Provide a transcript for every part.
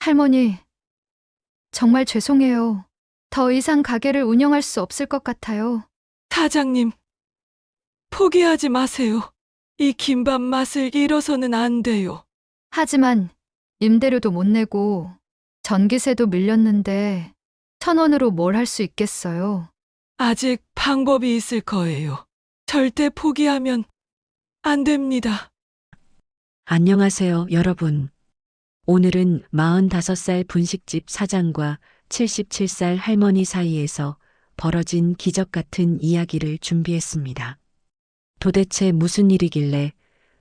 할머니, 정말 죄송해요. 더 이상 가게를 운영할 수 없을 것 같아요. 사장님, 포기하지 마세요. 이 김밥 맛을 잃어서는 안 돼요. 하지만 임대료도 못 내고 전기세도 밀렸는데 1,000원으로 뭘 할 수 있겠어요. 아직 방법이 있을 거예요. 절대 포기하면 안 됩니다. 안녕하세요, 여러분. 오늘은 45살 분식집 사장과 77살 할머니 사이에서 벌어진 기적 같은 이야기를 준비했습니다. 도대체 무슨 일이길래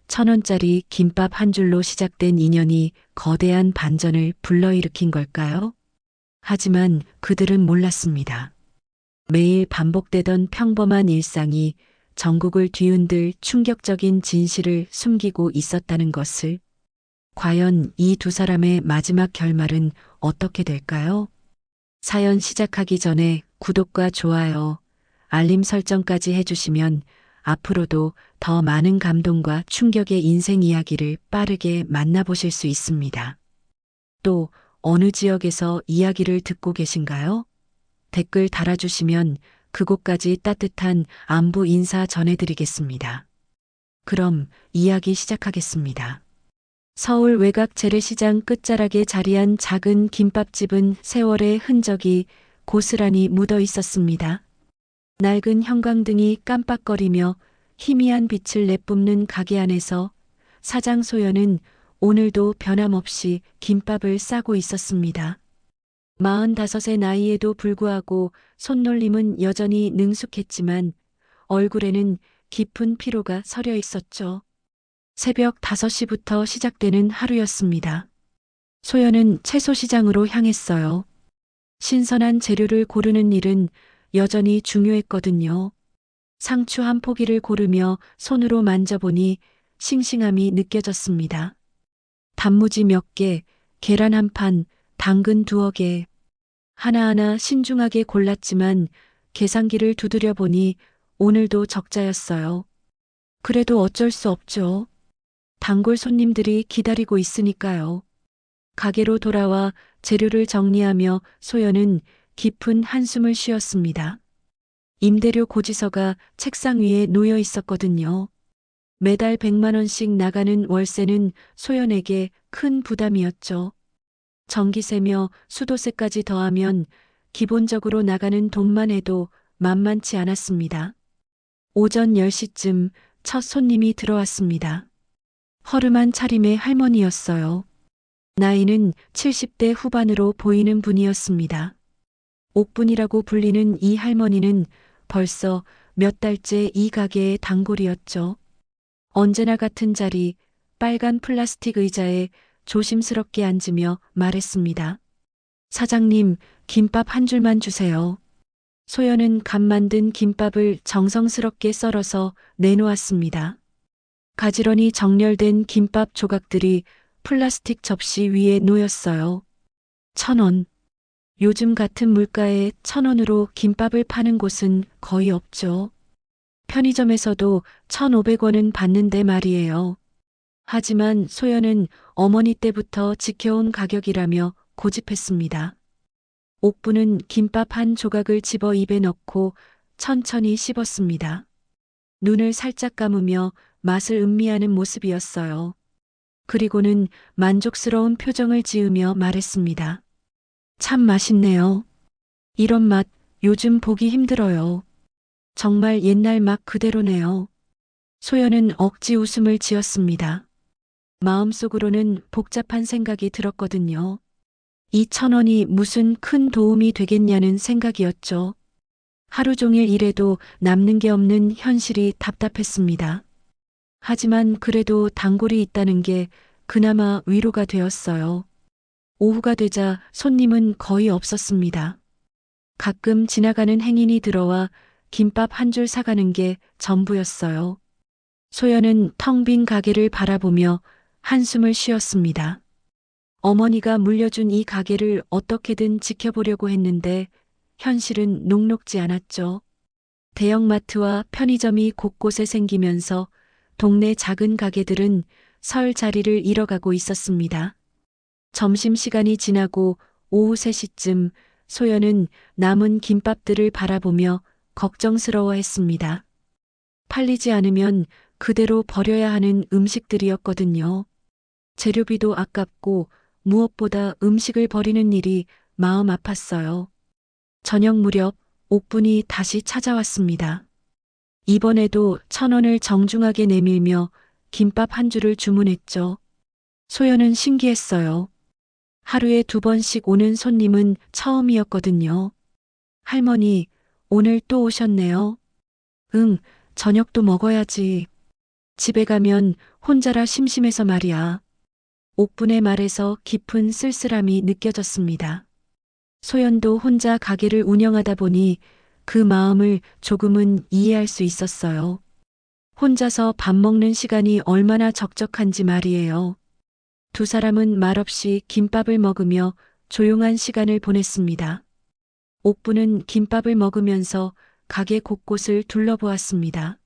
1,000원짜리 김밥 한 줄로 시작된 인연이 거대한 반전을 불러일으킨 걸까요? 하지만 그들은 몰랐습니다. 매일 반복되던 평범한 일상이 전국을 뒤흔들 충격적인 진실을 숨기고 있었다는 것을. 과연 이 두 사람의 마지막 결말은 어떻게 될까요? 사연 시작하기 전에 구독과 좋아요, 알림 설정까지 해주시면 앞으로도 더 많은 감동과 충격의 인생 이야기를 빠르게 만나보실 수 있습니다. 또 어느 지역에서 이야기를 듣고 계신가요? 댓글 달아주시면 그곳까지 따뜻한 안부 인사 전해드리겠습니다. 그럼 이야기 시작하겠습니다. 서울 외곽 재래시장 끝자락에 자리한 작은 김밥집은 세월의 흔적이 고스란히 묻어 있었습니다. 낡은 형광등이 깜빡거리며 희미한 빛을 내뿜는 가게 안에서 사장 소연은 오늘도 변함없이 김밥을 싸고 있었습니다. 45의 나이에도 불구하고 손놀림은 여전히 능숙했지만 얼굴에는 깊은 피로가 서려 있었죠. 새벽 5시부터 시작되는 하루였습니다. 소연은 채소시장으로 향했어요. 신선한 재료를 고르는 일은 여전히 중요했거든요. 상추 한 포기를 고르며 손으로 만져보니 싱싱함이 느껴졌습니다. 단무지 몇 개, 계란 한 판, 당근 2개. 하나하나 신중하게 골랐지만 계산기를 두드려 보니 오늘도 적자였어요. 그래도 어쩔 수 없죠. 단골 손님들이 기다리고 있으니까요. 가게로 돌아와 재료를 정리하며 소연은 깊은 한숨을 쉬었습니다. 임대료 고지서가 책상 위에 놓여 있었거든요. 매달 100만 원씩 나가는 월세는 소연에게 큰 부담이었죠. 전기세며 수도세까지 더하면 기본적으로 나가는 돈만 해도 만만치 않았습니다. 오전 10시쯤 첫 손님이 들어왔습니다. 허름한 차림의 할머니였어요. 나이는 70대 후반으로 보이는 분이었습니다. 옥분이라고 불리는 이 할머니는 벌써 몇 달째 이 가게의 단골이었죠. 언제나 같은 자리, 빨간 플라스틱 의자에 조심스럽게 앉으며 말했습니다. 사장님, 김밥 한 줄만 주세요. 소연은 갓 만든 김밥을 정성스럽게 썰어서 내놓았습니다. 가지런히 정렬된 김밥 조각들이 플라스틱 접시 위에 놓였어요. 1,000원. 요즘 같은 물가에 1,000원으로 김밥을 파는 곳은 거의 없죠. 편의점에서도 1,500원은 받는데 말이에요. 하지만 소연은 어머니 때부터 지켜온 가격이라며 고집했습니다. 옥부는 김밥 한 조각을 집어 입에 넣고 천천히 씹었습니다. 눈을 살짝 감으며 맛을 음미하는 모습이었어요. 그리고는 만족스러운 표정을 지으며 말했습니다. 참 맛있네요. 이런 맛 요즘 보기 힘들어요. 정말 옛날 맛 그대로네요. 소연은 억지 웃음을 지었습니다. 마음속으로는 복잡한 생각이 들었거든요. 이 1,000원이 무슨 큰 도움이 되겠냐는 생각이었죠. 하루 종일 일해도 남는 게 없는 현실이 답답했습니다. 하지만 그래도 단골이 있다는 게 그나마 위로가 되었어요. 오후가 되자 손님은 거의 없었습니다. 가끔 지나가는 행인이 들어와 김밥 한 줄 사가는 게 전부였어요. 소연은 텅 빈 가게를 바라보며 한숨을 쉬었습니다. 어머니가 물려준 이 가게를 어떻게든 지켜보려고 했는데 현실은 녹록지 않았죠. 대형마트와 편의점이 곳곳에 생기면서 동네 작은 가게들은 설 자리를 잃어가고 있었습니다. 점심시간이 지나고 오후 3시쯤 소연은 남은 김밥들을 바라보며 걱정스러워했습니다. 팔리지 않으면 그대로 버려야 하는 음식들이었거든요. 재료비도 아깝고 무엇보다 음식을 버리는 일이 마음 아팠어요. 저녁 무렵 옥분이 다시 찾아왔습니다. 이번에도 1,000원을 정중하게 내밀며 김밥 한 줄을 주문했죠. 소연은 신기했어요. 하루에 2번씩 오는 손님은 처음이었거든요. 할머니, 오늘 또 오셨네요. 응, 저녁도 먹어야지. 집에 가면 혼자라 심심해서 말이야. 옥분의 말에서 깊은 쓸쓸함이 느껴졌습니다. 소연도 혼자 가게를 운영하다 보니 그 마음을 조금은 이해할 수 있었어요. 혼자서 밥 먹는 시간이 얼마나 적적한지 말이에요. 두 사람은 말없이 김밥을 먹으며 조용한 시간을 보냈습니다. 옥부는 김밥을 먹으면서 가게 곳곳을 둘러보았습니다.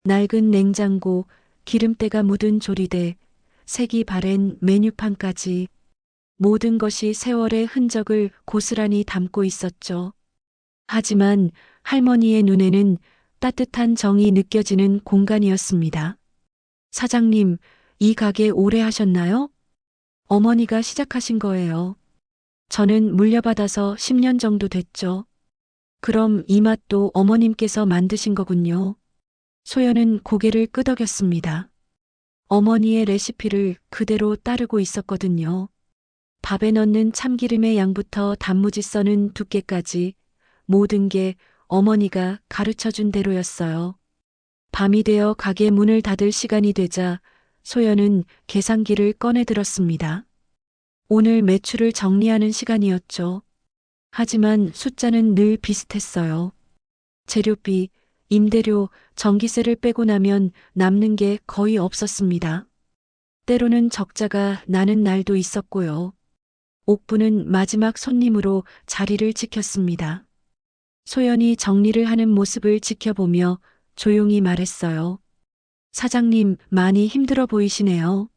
낡은 냉장고, 기름때가 묻은 조리대, 색이 바랜 메뉴판까지 모든 것이 세월의 흔적을 고스란히 담고 있었죠. 하지만 할머니의 눈에는 따뜻한 정이 느껴지는 공간이었습니다. 사장님, 이 가게 오래 하셨나요? 어머니가 시작하신 거예요. 저는 물려받아서 10년 정도 됐죠. 그럼 이 맛도 어머님께서 만드신 거군요. 소연은 고개를 끄덕였습니다. 어머니의 레시피를 그대로 따르고 있었거든요. 밥에 넣는 참기름의 양부터 단무지 써는 두께까지 모든 게 어머니가 가르쳐준 대로였어요. 밤이 되어 가게 문을 닫을 시간이 되자 소연은 계산기를 꺼내 들었습니다. 오늘 매출을 정리하는 시간이었죠. 하지만 숫자는 늘 비슷했어요. 재료비, 임대료, 전기세를 빼고 나면 남는 게 거의 없었습니다. 때로는 적자가 나는 날도 있었고요. 옥부는 마지막 손님으로 자리를 지켰습니다. 소연이 정리를 하는 모습을 지켜보며 조용히 말했어요. 사장님, 많이 힘들어 보이시네요.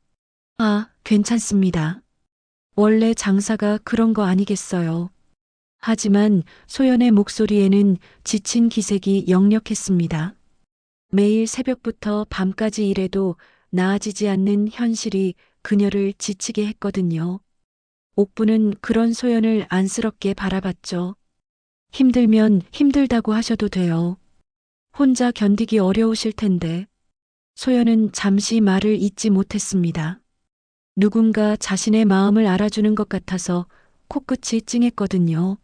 아, 괜찮습니다. 원래 장사가 그런 거 아니겠어요. 하지만 소연의 목소리에는 지친 기색이 역력했습니다. 매일 새벽부터 밤까지 일해도 나아지지 않는 현실이 그녀를 지치게 했거든요. 옥부는 그런 소연을 안쓰럽게 바라봤죠. 힘들면 힘들다고 하셔도 돼요. 혼자 견디기 어려우실 텐데. 소연은 잠시 말을 잇지 못했습니다. 누군가 자신의 마음을 알아주는 것 같아서 코끝이 찡했거든요.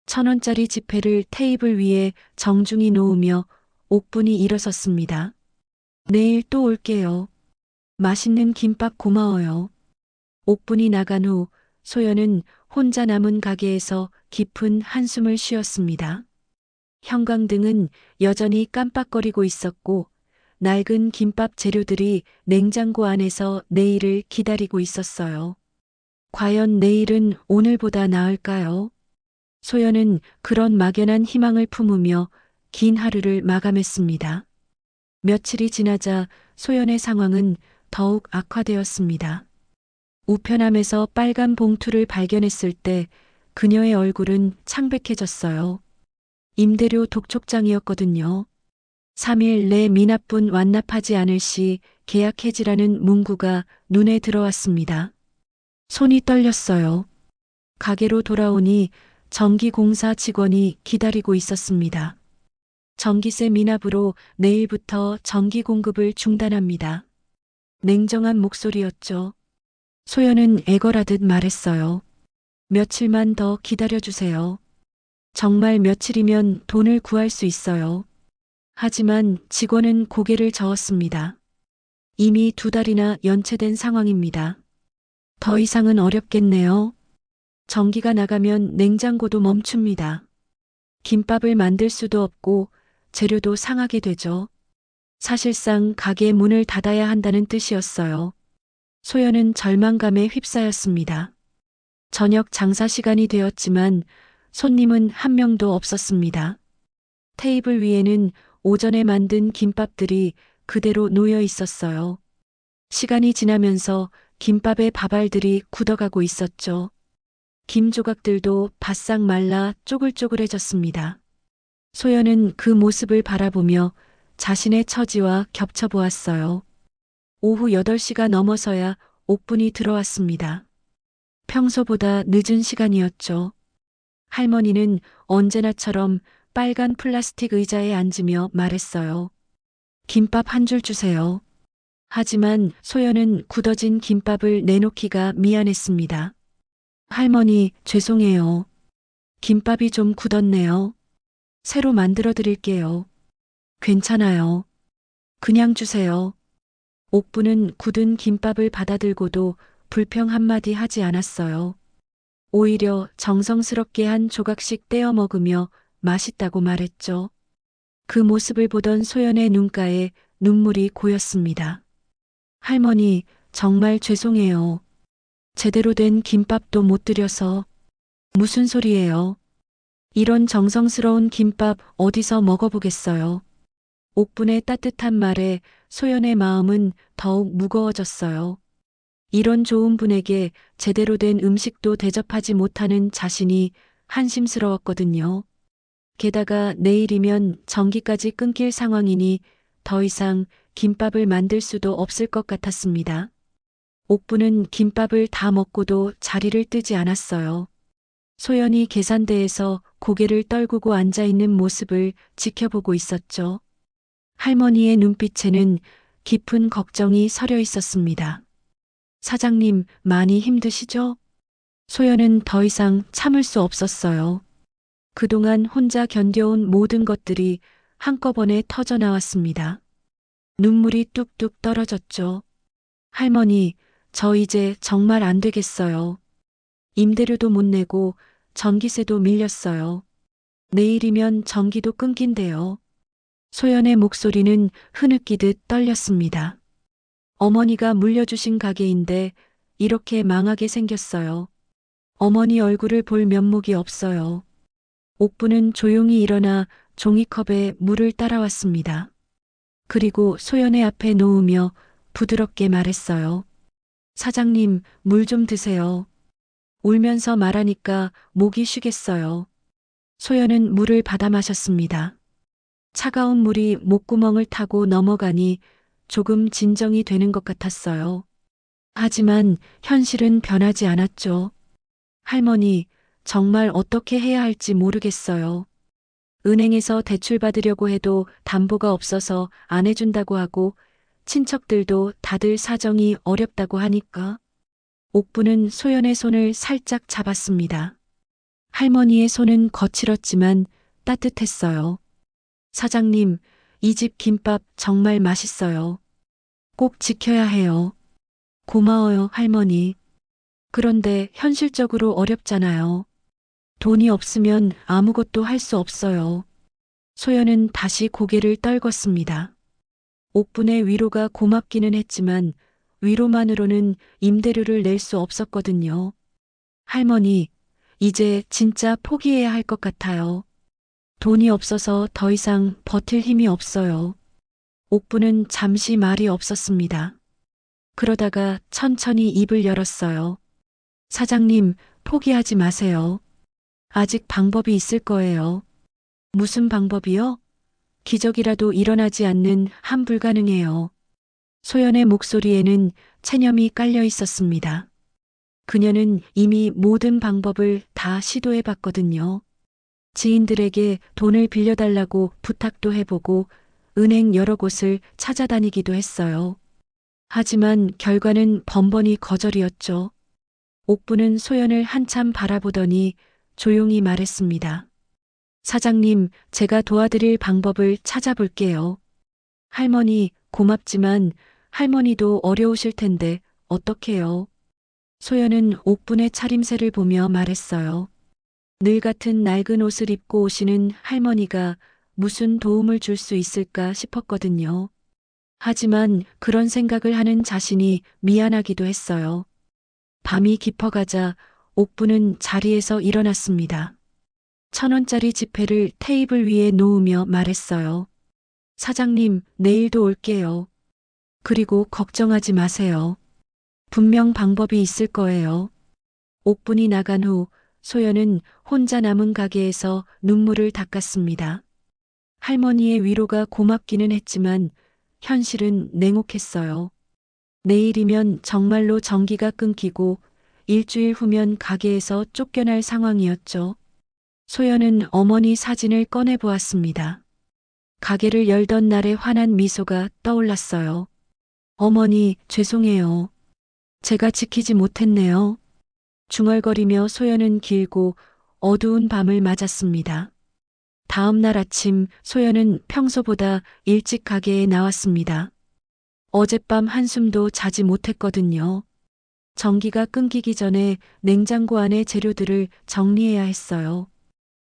1,000원짜리 지폐를 테이블 위에 정중히 놓으며 옥분이 일어섰습니다. 내일 또 올게요. 맛있는 김밥 고마워요. 옥분이 나간 후 소연은 혼자 남은 가게에서 깊은 한숨을 쉬었습니다. 형광등은 여전히 깜빡거리고 있었고 낡은 김밥 재료들이 냉장고 안에서 내일을 기다리고 있었어요. 과연 내일은 오늘보다 나을까요? 소연은 그런 막연한 희망을 품으며 긴 하루를 마감했습니다. 며칠이 지나자 소연의 상황은 더욱 악화되었습니다. 우편함에서 빨간 봉투를 발견했을 때 그녀의 얼굴은 창백해졌어요. 임대료 독촉장이었거든요. 3일 내 미납분 완납하지 않을 시 계약 해지라는 문구가 눈에 들어왔습니다. 손이 떨렸어요. 가게로 돌아오니 전기공사 직원이 기다리고 있었습니다. 전기세 미납으로 내일부터 전기 공급을 중단합니다. 냉정한 목소리였죠. 소연은 애걸하듯 말했어요. 며칠만 더 기다려주세요. 정말 며칠이면 돈을 구할 수 있어요. 하지만 직원은 고개를 저었습니다. 이미 2달이나 연체된 상황입니다. 더 이상은 어렵겠네요. 전기가 나가면 냉장고도 멈춥니다. 김밥을 만들 수도 없고 재료도 상하게 되죠. 사실상 가게 문을 닫아야 한다는 뜻이었어요. 소연은 절망감에 휩싸였습니다. 저녁 장사 시간이 되었지만 손님은 한 명도 없었습니다. 테이블 위에는 오전에 만든 김밥들이 그대로 놓여 있었어요. 시간이 지나면서 김밥의 밥알들이 굳어가고 있었죠. 김 조각들도 바싹 말라 쪼글쪼글해졌습니다. 소연은 그 모습을 바라보며 자신의 처지와 겹쳐보았어요. 오후 8시가 넘어서야 옥분이 들어왔습니다. 평소보다 늦은 시간이었죠. 할머니는 언제나처럼 빨간 플라스틱 의자에 앉으며 말했어요. 김밥 한 줄 주세요. 하지만 소연은 굳어진 김밥을 내놓기가 미안했습니다. 할머니, 죄송해요. 김밥이 좀 굳었네요. 새로 만들어 드릴게요. 괜찮아요. 그냥 주세요. 옥부는 굳은 김밥을 받아들고도 불평 한마디 하지 않았어요. 오히려 정성스럽게 한 조각씩 떼어 먹으며 맛있다고 말했죠. 그 모습을 보던 소연의 눈가에 눈물이 고였습니다. 할머니, 정말 죄송해요. 제대로 된 김밥도 못 드려서. 무슨 소리예요? 이런 정성스러운 김밥 어디서 먹어보겠어요. 옥분의 따뜻한 말에 소연의 마음은 더욱 무거워졌어요. 이런 좋은 분에게 제대로 된 음식도 대접하지 못하는 자신이 한심스러웠거든요. 게다가 내일이면 전기까지 끊길 상황이니 더 이상 김밥을 만들 수도 없을 것 같았습니다. 옥부는 김밥을 다 먹고도 자리를 뜨지 않았어요. 소연이 계산대에서 고개를 떨구고 앉아있는 모습을 지켜보고 있었죠. 할머니의 눈빛에는 깊은 걱정이 서려 있었습니다. 사장님, 많이 힘드시죠? 소연은 더 이상 참을 수 없었어요. 그동안 혼자 견뎌온 모든 것들이 한꺼번에 터져 나왔습니다. 눈물이 뚝뚝 떨어졌죠. 할머니, 저 이제 정말 안 되겠어요. 임대료도 못 내고 전기세도 밀렸어요. 내일이면 전기도 끊긴대요. 소연의 목소리는 흐느끼듯 떨렸습니다. 어머니가 물려주신 가게인데 이렇게 망하게 생겼어요. 어머니 얼굴을 볼 면목이 없어요. 옥부는 조용히 일어나 종이컵에 물을 따라왔습니다. 그리고 소연의 앞에 놓으며 부드럽게 말했어요. 사장님, 물 좀 드세요. 울면서 말하니까 목이 쉬겠어요. 소연은 물을 받아 마셨습니다. 차가운 물이 목구멍을 타고 넘어가니 조금 진정이 되는 것 같았어요. 하지만 현실은 변하지 않았죠. 할머니, 정말 어떻게 해야 할지 모르겠어요. 은행에서 대출 받으려고 해도 담보가 없어서 안 해준다고 하고 친척들도 다들 사정이 어렵다고 하니까. 옥부는 소연의 손을 살짝 잡았습니다. 할머니의 손은 거칠었지만 따뜻했어요. 사장님, 이 집 김밥 정말 맛있어요. 꼭 지켜야 해요. 고마워요, 할머니. 그런데 현실적으로 어렵잖아요. 돈이 없으면 아무것도 할 수 없어요. 소연은 다시 고개를 떨궜습니다. 옥분의 위로가 고맙기는 했지만 위로만으로는 임대료를 낼 수 없었거든요. 할머니, 이제 진짜 포기해야 할 것 같아요. 돈이 없어서 더 이상 버틸 힘이 없어요. 옥부는 잠시 말이 없었습니다. 그러다가 천천히 입을 열었어요. 사장님, 포기하지 마세요. 아직 방법이 있을 거예요. 무슨 방법이요? 기적이라도 일어나지 않는 한 불가능해요. 소연의 목소리에는 체념이 깔려 있었습니다. 그녀는 이미 모든 방법을 다 시도해 봤거든요. 지인들에게 돈을 빌려달라고 부탁도 해보고 은행 여러 곳을 찾아다니기도 했어요. 하지만 결과는 번번이 거절이었죠. 옥부는 소연을 한참 바라보더니 조용히 말했습니다. 사장님, 제가 도와드릴 방법을 찾아볼게요. 할머니, 고맙지만 할머니도 어려우실 텐데 어떡해요? 소연은 옥분의 차림새를 보며 말했어요. 늘 같은 낡은 옷을 입고 오시는 할머니가 무슨 도움을 줄 수 있을까 싶었거든요. 하지만 그런 생각을 하는 자신이 미안하기도 했어요. 밤이 깊어가자 옥부는 자리에서 일어났습니다. 1,000원짜리 지폐를 테이블 위에 놓으며 말했어요. 사장님, 내일도 올게요. 그리고 걱정하지 마세요. 분명 방법이 있을 거예요. 옥분이 나간 후 소연은 혼자 남은 가게에서 눈물을 닦았습니다. 할머니의 위로가 고맙기는 했지만 현실은 냉혹했어요. 내일이면 정말로 전기가 끊기고 일주일 후면 가게에서 쫓겨날 상황이었죠. 소연은 어머니 사진을 꺼내 보았습니다. 가게를 열던 날의 환한 미소가 떠올랐어요. 어머니, 죄송해요. 제가 지키지 못했네요. 중얼거리며 소연은 길고 어두운 밤을 맞았습니다. 다음 날 아침 소연은 평소보다 일찍 가게에 나왔습니다. 어젯밤 한숨도 자지 못했거든요. 전기가 끊기기 전에 냉장고 안의 재료들을 정리해야 했어요.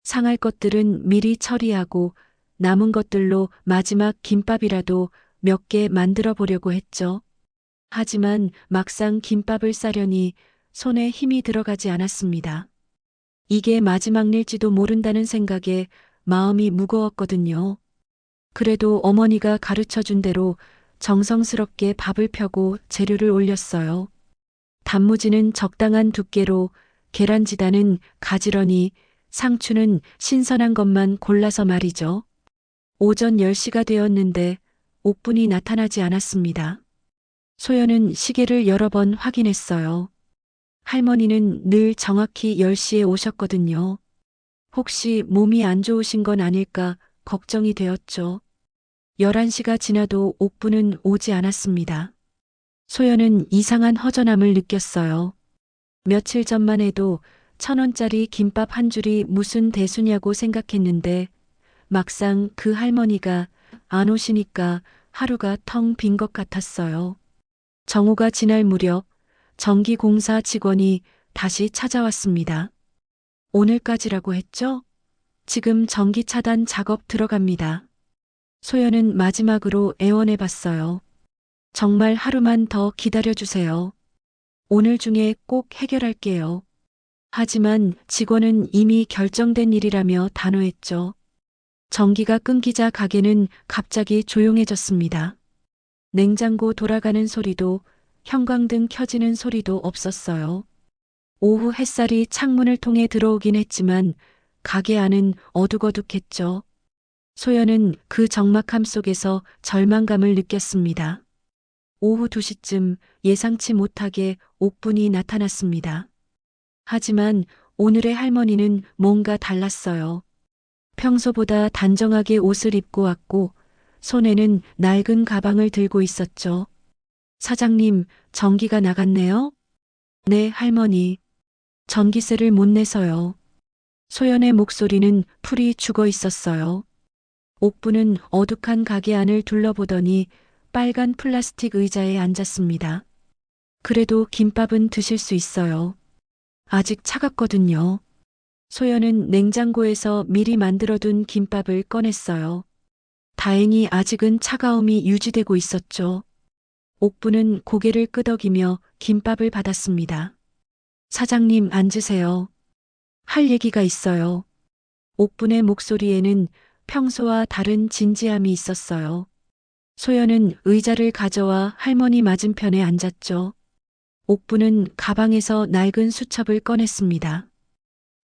상할 것들은 미리 처리하고 남은 것들로 마지막 김밥이라도 몇 개 만들어 보려고 했죠. 하지만 막상 김밥을 싸려니 손에 힘이 들어가지 않았습니다. 이게 마지막 일지도 모른다는 생각에 마음이 무거웠거든요. 그래도 어머니가 가르쳐 준 대로 정성스럽게 밥을 펴고 재료를 올렸어요. 단무지는 적당한 두께로, 계란지단은 가지런히, 상추는 신선한 것만 골라서 말이죠. 오전 10시가 되었는데 옥분이 나타나지 않았습니다. 소연은 시계를 여러 번 확인했어요. 할머니는 늘 정확히 10시에 오셨거든요. 혹시 몸이 안 좋으신 건 아닐까 걱정이 되었죠. 11시가 지나도 옥분은 오지 않았습니다. 소연은 이상한 허전함을 느꼈어요. 며칠 전만 해도 1,000원짜리 김밥 한 줄이 무슨 대수냐고 생각했는데 막상 그 할머니가 안 오시니까 하루가 텅 빈 것 같았어요. 정오가 지날 무렵 전기공사 직원이 다시 찾아왔습니다. 오늘까지라고 했죠? 지금 전기 차단 작업 들어갑니다. 소연은 마지막으로 애원해 봤어요. 정말 하루만 더 기다려주세요. 오늘 중에 꼭 해결할게요. 하지만 직원은 이미 결정된 일이라며 단호했죠. 전기가 끊기자 가게는 갑자기 조용해졌습니다. 냉장고 돌아가는 소리도 형광등 켜지는 소리도 없었어요. 오후 햇살이 창문을 통해 들어오긴 했지만 가게 안은 어둑어둑했죠. 소연은 그 적막함 속에서 절망감을 느꼈습니다. 오후 2시쯤 예상치 못하게 옥분이 나타났습니다. 하지만 오늘의 할머니는 뭔가 달랐어요. 평소보다 단정하게 옷을 입고 왔고 손에는 낡은 가방을 들고 있었죠. 사장님, 전기가 나갔네요? 네, 할머니. 전기세를 못 내서요. 소연의 목소리는 풀이 죽어 있었어요. 옥분은 어둑한 가게 안을 둘러보더니 빨간 플라스틱 의자에 앉았습니다. 그래도 김밥은 드실 수 있어요. 아직 차갑거든요. 소연은 냉장고에서 미리 만들어둔 김밥을 꺼냈어요. 다행히 아직은 차가움이 유지되고 있었죠. 옥분은 고개를 끄덕이며 김밥을 받았습니다. 사장님, 앉으세요. 할 얘기가 있어요. 옥분의 목소리에는 평소와 다른 진지함이 있었어요. 소연은 의자를 가져와 할머니 맞은편에 앉았죠. 옥분은 가방에서 낡은 수첩을 꺼냈습니다.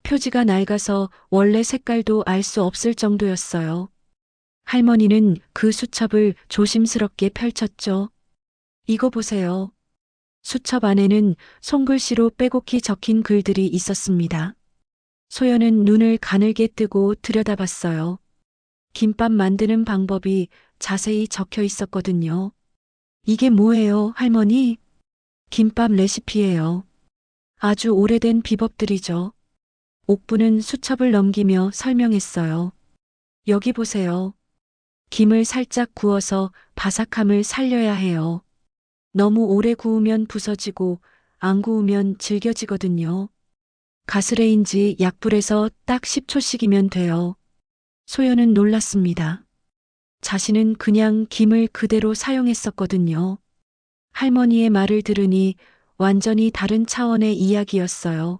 표지가 낡아서 원래 색깔도 알 수 없을 정도였어요. 할머니는 그 수첩을 조심스럽게 펼쳤죠. 이거 보세요. 수첩 안에는 손글씨로 빼곡히 적힌 글들이 있었습니다. 소연은 눈을 가늘게 뜨고 들여다봤어요. 김밥 만드는 방법이 자세히 적혀 있었거든요. 이게 뭐예요, 할머니? 김밥 레시피예요. 아주 오래된 비법들이죠. 옥분은 수첩을 넘기며 설명했어요. 여기 보세요. 김을 살짝 구워서 바삭함을 살려야 해요. 너무 오래 구우면 부서지고 안 구우면 질겨지거든요. 가스레인지 약불에서 딱 10초씩이면 돼요. 소연은 놀랐습니다. 자신은 그냥 김을 그대로 사용했었거든요. 할머니의 말을 들으니 완전히 다른 차원의 이야기였어요.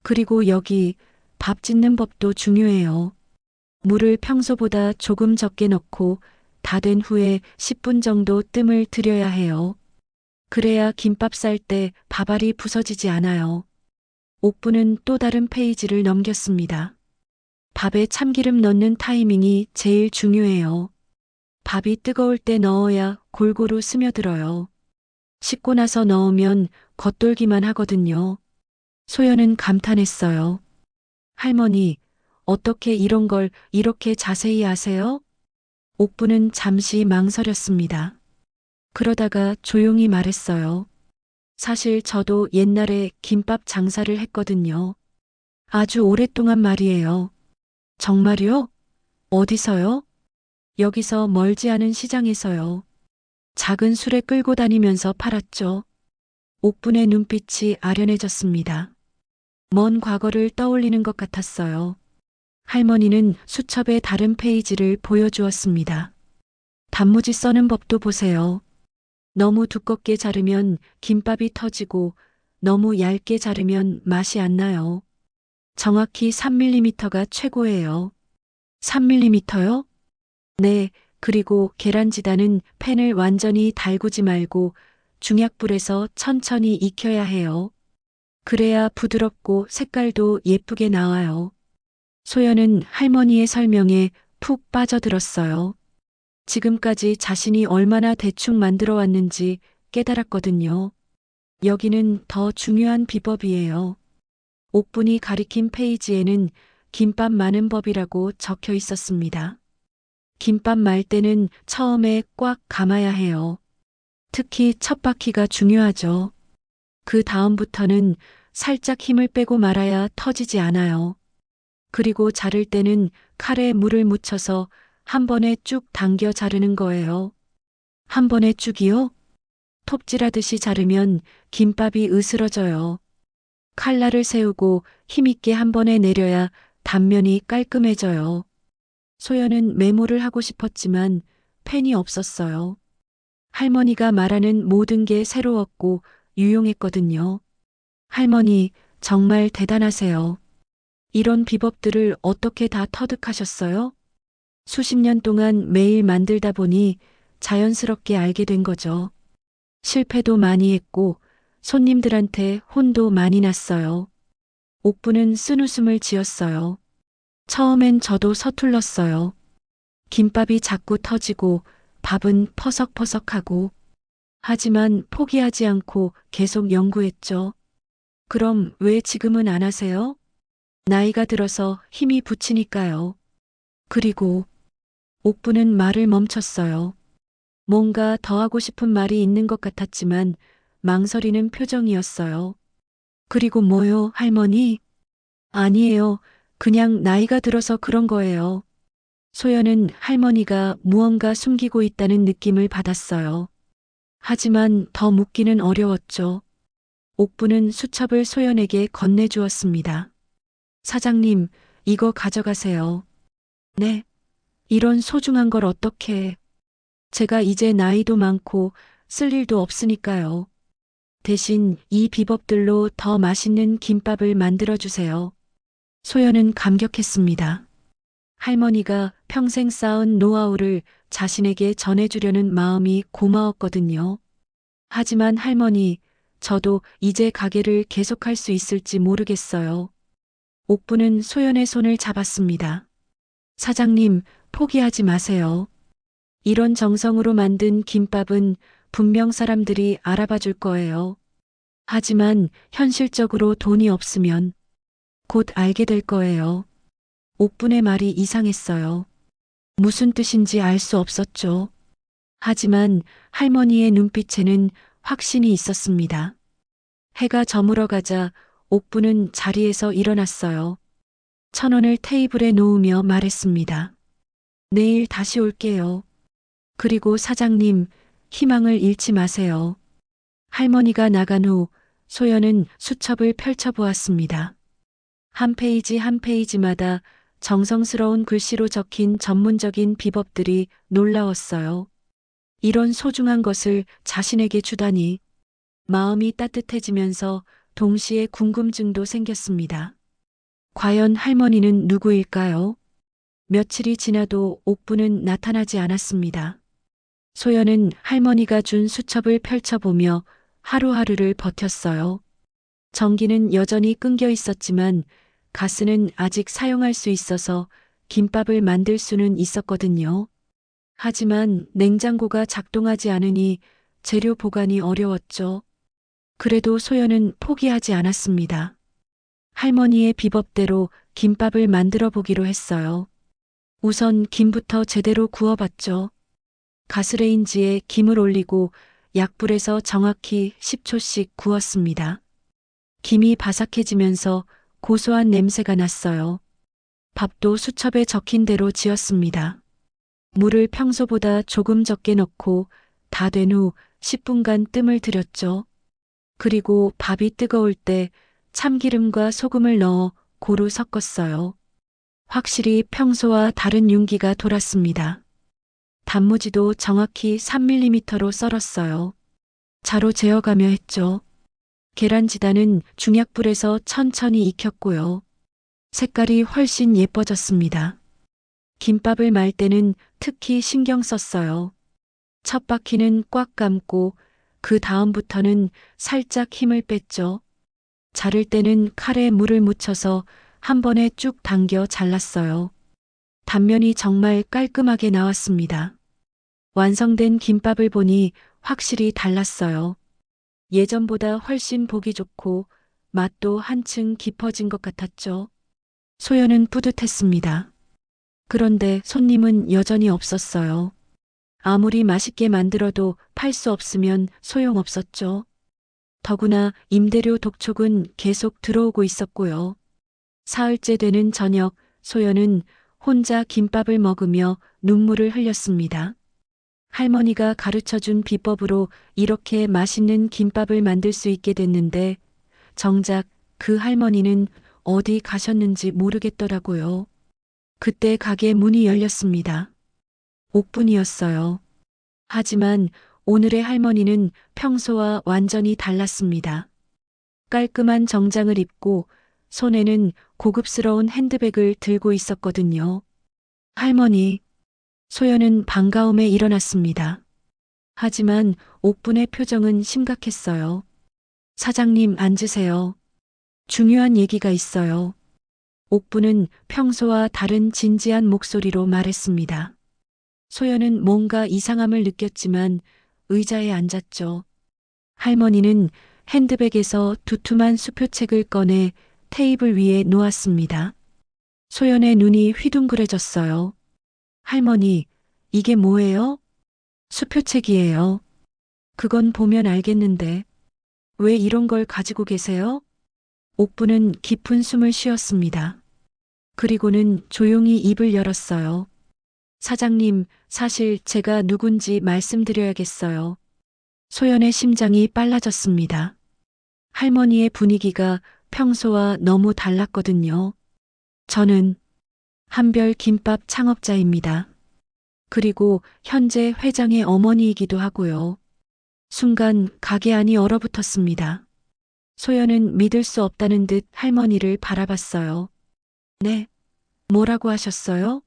그리고 여기 밥 짓는 법도 중요해요. 물을 평소보다 조금 적게 넣고 다 된 후에 10분 정도 뜸을 들여야 해요. 그래야 김밥 쌀 때 밥알이 부서지지 않아요. 옥부는 또 다른 페이지를 넘겼습니다. 밥에 참기름 넣는 타이밍이 제일 중요해요. 밥이 뜨거울 때 넣어야 골고루 스며들어요. 식고 나서 넣으면 겉돌기만 하거든요. 소연은 감탄했어요. 할머니, 어떻게 이런 걸 이렇게 자세히 아세요? 옥부는 잠시 망설였습니다. 그러다가 조용히 말했어요. 사실 저도 옛날에 김밥 장사를 했거든요. 아주 오랫동안 말이에요. 정말요? 어디서요? 여기서 멀지 않은 시장에서요. 작은 수레 끌고 다니면서 팔았죠. 옥분의 눈빛이 아련해졌습니다. 먼 과거를 떠올리는 것 같았어요. 할머니는 수첩의 다른 페이지를 보여주었습니다. 단무지 써는 법도 보세요. 너무 두껍게 자르면 김밥이 터지고 너무 얇게 자르면 맛이 안 나요. 정확히 3mm가 최고예요. 3mm요? 네, 그리고 계란지단은 팬을 완전히 달구지 말고 중약불에서 천천히 익혀야 해요. 그래야 부드럽고 색깔도 예쁘게 나와요. 소연은 할머니의 설명에 푹 빠져들었어요. 지금까지 자신이 얼마나 대충 만들어 왔는지 깨달았거든요. 여기는 더 중요한 비법이에요. 옥분이 가리킨 페이지에는 김밥 마는 법이라고 적혀 있었습니다. 김밥 말 때는 처음에 꽉 감아야 해요. 특히 첫 바퀴가 중요하죠. 그 다음부터는 살짝 힘을 빼고 말아야 터지지 않아요. 그리고 자를 때는 칼에 물을 묻혀서 한 번에 쭉 당겨 자르는 거예요. 한 번에 쭉이요? 톱질하듯이 자르면 김밥이 으스러져요. 칼날을 세우고 힘있게 한 번에 내려야 단면이 깔끔해져요. 소연은 메모를 하고 싶었지만 펜이 없었어요. 할머니가 말하는 모든 게 새로웠고 유용했거든요. 할머니, 정말 대단하세요. 이런 비법들을 어떻게 다 터득하셨어요? 수십 년 동안 매일 만들다 보니 자연스럽게 알게 된 거죠. 실패도 많이 했고 손님들한테 혼도 많이 났어요. 옥부는 쓴웃음을 지었어요. 처음엔 저도 서툴렀어요. 김밥이 자꾸 터지고 밥은 퍼석퍼석하고. 하지만 포기하지 않고 계속 연구했죠. 그럼 왜 지금은 안 하세요? 나이가 들어서 힘이 붙이니까요. 그리고 옥부는 말을 멈췄어요. 뭔가 더 하고 싶은 말이 있는 것 같았지만 망설이는 표정이었어요. 그리고 뭐요, 할머니? 아니에요. 그냥 나이가 들어서 그런 거예요. 소연은 할머니가 무언가 숨기고 있다는 느낌을 받았어요. 하지만 더 묻기는 어려웠죠. 옥부는 수첩을 소연에게 건네주었습니다. 사장님, 이거 가져가세요. 네. 이런 소중한 걸 어떻게. 제가 이제 나이도 많고 쓸 일도 없으니까요. 대신 이 비법들로 더 맛있는 김밥을 만들어주세요. 소연은 감격했습니다. 할머니가 평생 쌓은 노하우를 자신에게 전해주려는 마음이 고마웠거든요. 하지만 할머니, 저도 이제 가게를 계속할 수 있을지 모르겠어요. 옥부는 소연의 손을 잡았습니다. 사장님, 포기하지 마세요. 이런 정성으로 만든 김밥은 분명 사람들이 알아봐 줄 거예요. 하지만 현실적으로 돈이 없으면 곧 알게 될 거예요. 옥분의 말이 이상했어요. 무슨 뜻인지 알 수 없었죠. 하지만 할머니의 눈빛에는 확신이 있었습니다. 해가 저물어 가자 옥분은 자리에서 일어났어요. 1,000원을 테이블에 놓으며 말했습니다. 내일 다시 올게요. 그리고 사장님, 희망을 잃지 마세요. 할머니가 나간 후 소연은 수첩을 펼쳐보았습니다. 한 페이지 한 페이지마다 정성스러운 글씨로 적힌 전문적인 비법들이 놀라웠어요. 이런 소중한 것을 자신에게 주다니. 마음이 따뜻해지면서 동시에 궁금증도 생겼습니다. 과연 할머니는 누구일까요? 며칠이 지나도 옥부는 나타나지 않았습니다. 소연은 할머니가 준 수첩을 펼쳐보며 하루하루를 버텼어요. 전기는 여전히 끊겨 있었지만 가스는 아직 사용할 수 있어서 김밥을 만들 수는 있었거든요. 하지만 냉장고가 작동하지 않으니 재료 보관이 어려웠죠. 그래도 소연은 포기하지 않았습니다. 할머니의 비법대로 김밥을 만들어 보기로 했어요. 우선 김부터 제대로 구워봤죠. 가스레인지에 김을 올리고 약불에서 정확히 10초씩 구웠습니다. 김이 바삭해지면서 고소한 냄새가 났어요. 밥도 수첩에 적힌 대로 지었습니다. 물을 평소보다 조금 적게 넣고 다 된 후 10분간 뜸을 들였죠. 그리고 밥이 뜨거울 때 참기름과 소금을 넣어 고루 섞었어요. 확실히 평소와 다른 윤기가 돌았습니다. 단무지도 정확히 3mm로 썰었어요. 자로 재어가며 했죠. 계란지단은 중약불에서 천천히 익혔고요. 색깔이 훨씬 예뻐졌습니다. 김밥을 말 때는 특히 신경 썼어요. 첫 바퀴는 꽉 감고 그 다음부터는 살짝 힘을 뺐죠. 자를 때는 칼에 물을 묻혀서 한 번에 쭉 당겨 잘랐어요. 단면이 정말 깔끔하게 나왔습니다. 완성된 김밥을 보니 확실히 달랐어요. 예전보다 훨씬 보기 좋고 맛도 한층 깊어진 것 같았죠. 소연은 뿌듯했습니다. 그런데 손님은 여전히 없었어요. 아무리 맛있게 만들어도 팔 수 없으면 소용없었죠. 더구나 임대료 독촉은 계속 들어오고 있었고요. 사흘째 되는 저녁, 소연은 혼자 김밥을 먹으며 눈물을 흘렸습니다. 할머니가 가르쳐준 비법으로 이렇게 맛있는 김밥을 만들 수 있게 됐는데 정작 그 할머니는 어디 가셨는지 모르겠더라고요. 그때 가게 문이 열렸습니다. 옥분이었어요. 하지만 오늘의 할머니는 평소와 완전히 달랐습니다. 깔끔한 정장을 입고 손에는 고급스러운 핸드백을 들고 있었거든요. 할머니, 소연은 반가움에 일어났습니다. 하지만 옥분의 표정은 심각했어요. 사장님 앉으세요. 중요한 얘기가 있어요. 옥분은 평소와 다른 진지한 목소리로 말했습니다. 소연은 뭔가 이상함을 느꼈지만 의자에 앉았죠. 할머니는 핸드백에서 두툼한 수표책을 꺼내 테이블 위에 놓았습니다. 소연의 눈이 휘둥그레졌어요. 할머니, 이게 뭐예요? 수표책이에요. 그건 보면 알겠는데 왜 이런 걸 가지고 계세요? 옥분은 깊은 숨을 쉬었습니다. 그리고는 조용히 입을 열었어요. 사장님, 사실 제가 누군지 말씀드려야겠어요. 소연의 심장이 빨라졌습니다. 할머니의 분위기가 평소와 너무 달랐거든요. 저는 한별 김밥 창업자입니다. 그리고 현재 회장의 어머니이기도 하고요. 순간 가게 안이 얼어붙었습니다. 소연은 믿을 수 없다는 듯 할머니를 바라봤어요. 네, 뭐라고 하셨어요?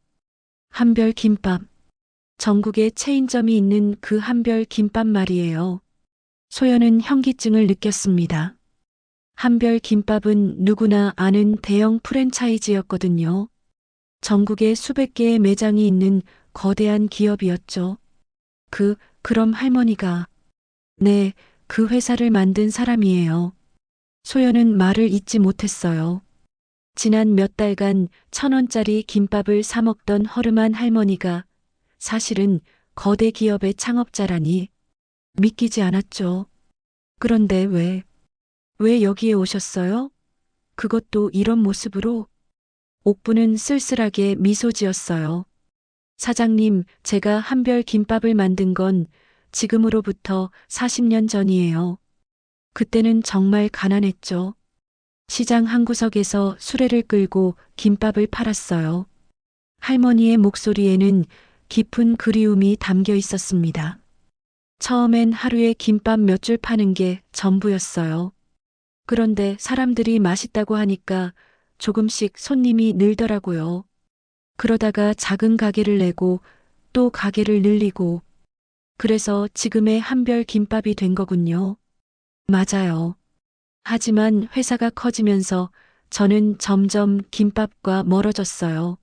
한별 김밥. 전국에 체인점이 있는 그 한별 김밥 말이에요. 소연은 현기증을 느꼈습니다. 한별 김밥은 누구나 아는 대형 프랜차이즈였거든요. 전국에 수백 개의 매장이 있는 거대한 기업이었죠. 그럼 할머니가, 네, 그 회사를 만든 사람이에요. 소연은 말을 잇지 못했어요. 지난 몇 달간 1,000원짜리 김밥을 사 먹던 허름한 할머니가 사실은 거대 기업의 창업자라니 믿기지 않았죠. 그런데 왜 여기에 오셨어요? 그것도 이런 모습으로? 옥분은 쓸쓸하게 미소 지었어요. 사장님, 제가 한별 김밥을 만든 건 지금으로부터 40년 전이에요. 그때는 정말 가난했죠. 시장 한 구석에서 수레를 끌고 김밥을 팔았어요. 할머니의 목소리에는 깊은 그리움이 담겨 있었습니다. 처음엔 하루에 김밥 몇 줄 파는 게 전부였어요. 그런데 사람들이 맛있다고 하니까 조금씩 손님이 늘더라고요. 그러다가 작은 가게를 내고 또 가게를 늘리고 그래서 지금의 한별 김밥이 된 거군요. 맞아요. 하지만 회사가 커지면서 저는 점점 김밥과 멀어졌어요.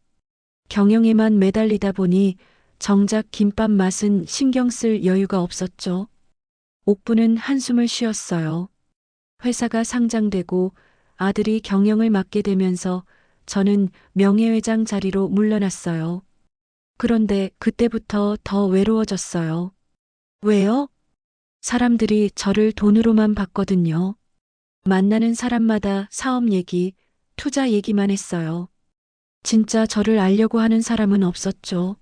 경영에만 매달리다 보니 정작 김밥 맛은 신경 쓸 여유가 없었죠. 옥부는 한숨을 쉬었어요. 회사가 상장되고 아들이 경영을 맡게 되면서 저는 명예회장 자리로 물러났어요. 그런데 그때부터 더 외로워졌어요. 왜요? 사람들이 저를 돈으로만 봤거든요. 만나는 사람마다 사업 얘기, 투자 얘기만 했어요. 진짜 저를 알려고 하는 사람은 없었죠.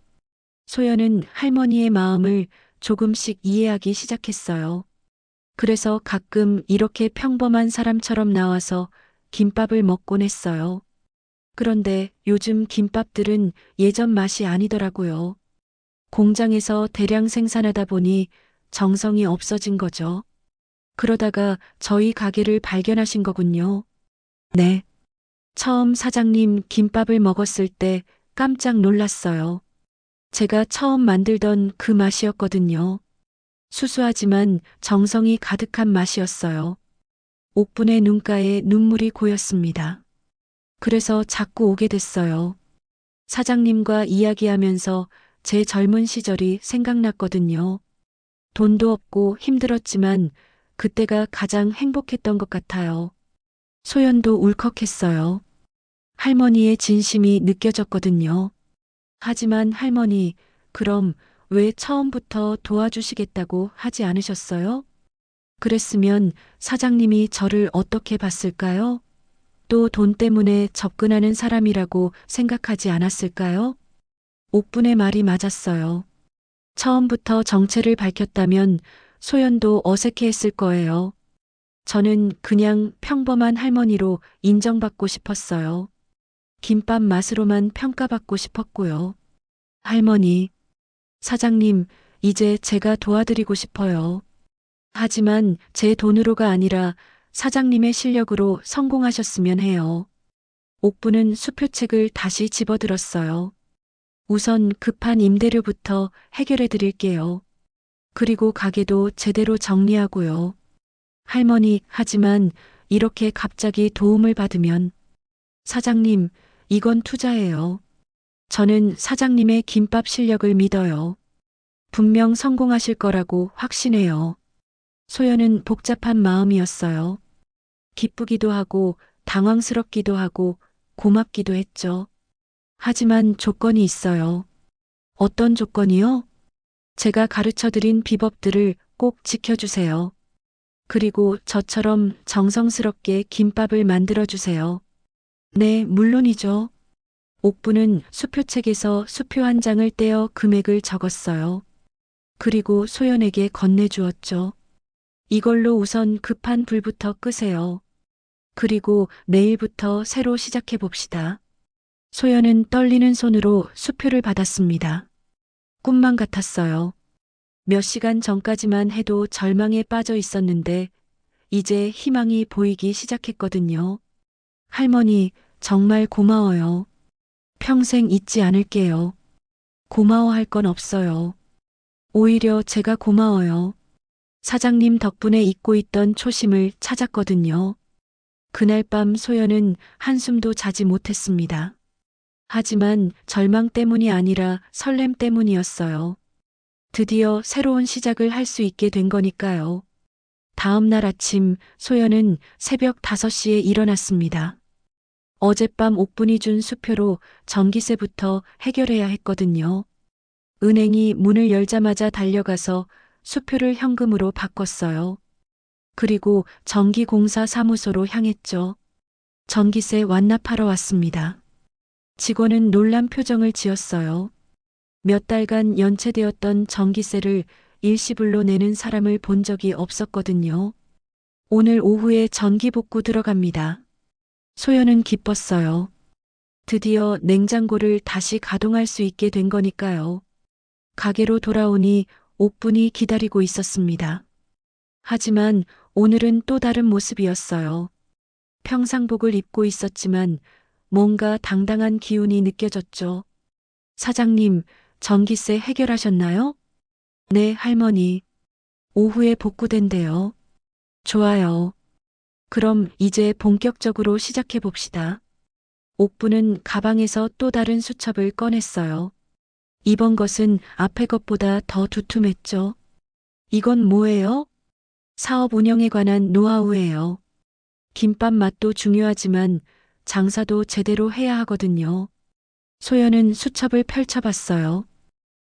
소연은 할머니의 마음을 조금씩 이해하기 시작했어요. 그래서 가끔 이렇게 평범한 사람처럼 나와서 김밥을 먹곤 했어요. 그런데 요즘 김밥들은 예전 맛이 아니더라고요. 공장에서 대량 생산하다 보니 정성이 없어진 거죠. 그러다가 저희 가게를 발견하신 거군요. 네. 처음 사장님 김밥을 먹었을 때 깜짝 놀랐어요. 제가 처음 만들던 그 맛이었거든요. 수수하지만 정성이 가득한 맛이었어요. 옥분의 눈가에 눈물이 고였습니다. 그래서 자꾸 오게 됐어요. 사장님과 이야기하면서 제 젊은 시절이 생각났거든요. 돈도 없고 힘들었지만 그때가 가장 행복했던 것 같아요. 소연도 울컥했어요. 할머니의 진심이 느껴졌거든요. 하지만 할머니, 그럼 왜 처음부터 도와주시겠다고 하지 않으셨어요? 그랬으면 사장님이 저를 어떻게 봤을까요? 또 돈 때문에 접근하는 사람이라고 생각하지 않았을까요? 옥분의 말이 맞았어요. 처음부터 정체를 밝혔다면 소연도 어색해했을 거예요. 저는 그냥 평범한 할머니로 인정받고 싶었어요. 김밥 맛으로만 평가받고 싶었고요. 할머니, 사장님, 이제 제가 도와드리고 싶어요. 하지만 제 돈으로가 아니라 사장님의 실력으로 성공하셨으면 해요. 옥부는 수표책을 다시 집어들었어요. 우선 급한 임대료부터 해결해 드릴게요. 그리고 가게도 제대로 정리하고요. 할머니, 하지만 이렇게 갑자기 도움을 받으면 사장님, 이건 투자예요. 저는 사장님의 김밥 실력을 믿어요. 분명 성공하실 거라고 확신해요. 소연은 복잡한 마음이었어요. 기쁘기도 하고 당황스럽기도 하고 고맙기도 했죠. 하지만 조건이 있어요. 어떤 조건이요? 제가 가르쳐 드린 비법들을 꼭 지켜주세요. 그리고 저처럼 정성스럽게 김밥을 만들어 주세요. 네, 물론이죠. 옥부는 수표책에서 수표 한 장을 떼어 금액을 적었어요. 그리고 소연에게 건네주었죠. 이걸로 우선 급한 불부터 끄세요. 그리고 내일부터 새로 시작해 봅시다. 소연은 떨리는 손으로 수표를 받았습니다. 꿈만 같았어요. 몇 시간 전까지만 해도 절망에 빠져 있었는데 이제 희망이 보이기 시작했거든요. 할머니, 정말 고마워요. 평생 잊지 않을게요. 고마워할 건 없어요. 오히려 제가 고마워요. 사장님 덕분에 잊고 있던 초심을 찾았거든요. 그날 밤 소연은 한숨도 자지 못했습니다. 하지만 절망 때문이 아니라 설렘 때문이었어요. 드디어 새로운 시작을 할 수 있게 된 거니까요. 다음 날 아침 소연은 새벽 5시에 일어났습니다. 어젯밤 옥분이 준 수표로 전기세부터 해결해야 했거든요. 은행이 문을 열자마자 달려가서 수표를 현금으로 바꿨어요. 그리고 전기공사 사무소로 향했죠. 전기세 완납하러 왔습니다. 직원은 놀란 표정을 지었어요. 몇 달간 연체되었던 전기세를 일시불로 내는 사람을 본 적이 없었거든요. 오늘 오후에 전기복구 들어갑니다. 소연은 기뻤어요. 드디어 냉장고를 다시 가동할 수 있게 된 거니까요. 가게로 돌아오니 옥분이 기다리고 있었습니다. 하지만 오늘은 또 다른 모습이었어요. 평상복을 입고 있었지만 뭔가 당당한 기운이 느껴졌죠. 사장님, 전기세 해결하셨나요? 네, 할머니. 오후에 복구된대요. 좋아요. 그럼 이제 본격적으로 시작해 봅시다. 옥부는 가방에서 또 다른 수첩을 꺼냈어요. 이번 것은 앞의 것보다 더 두툼했죠. 이건 뭐예요? 사업 운영에 관한 노하우예요. 김밥 맛도 중요하지만 장사도 제대로 해야 하거든요. 소연은 수첩을 펼쳐봤어요.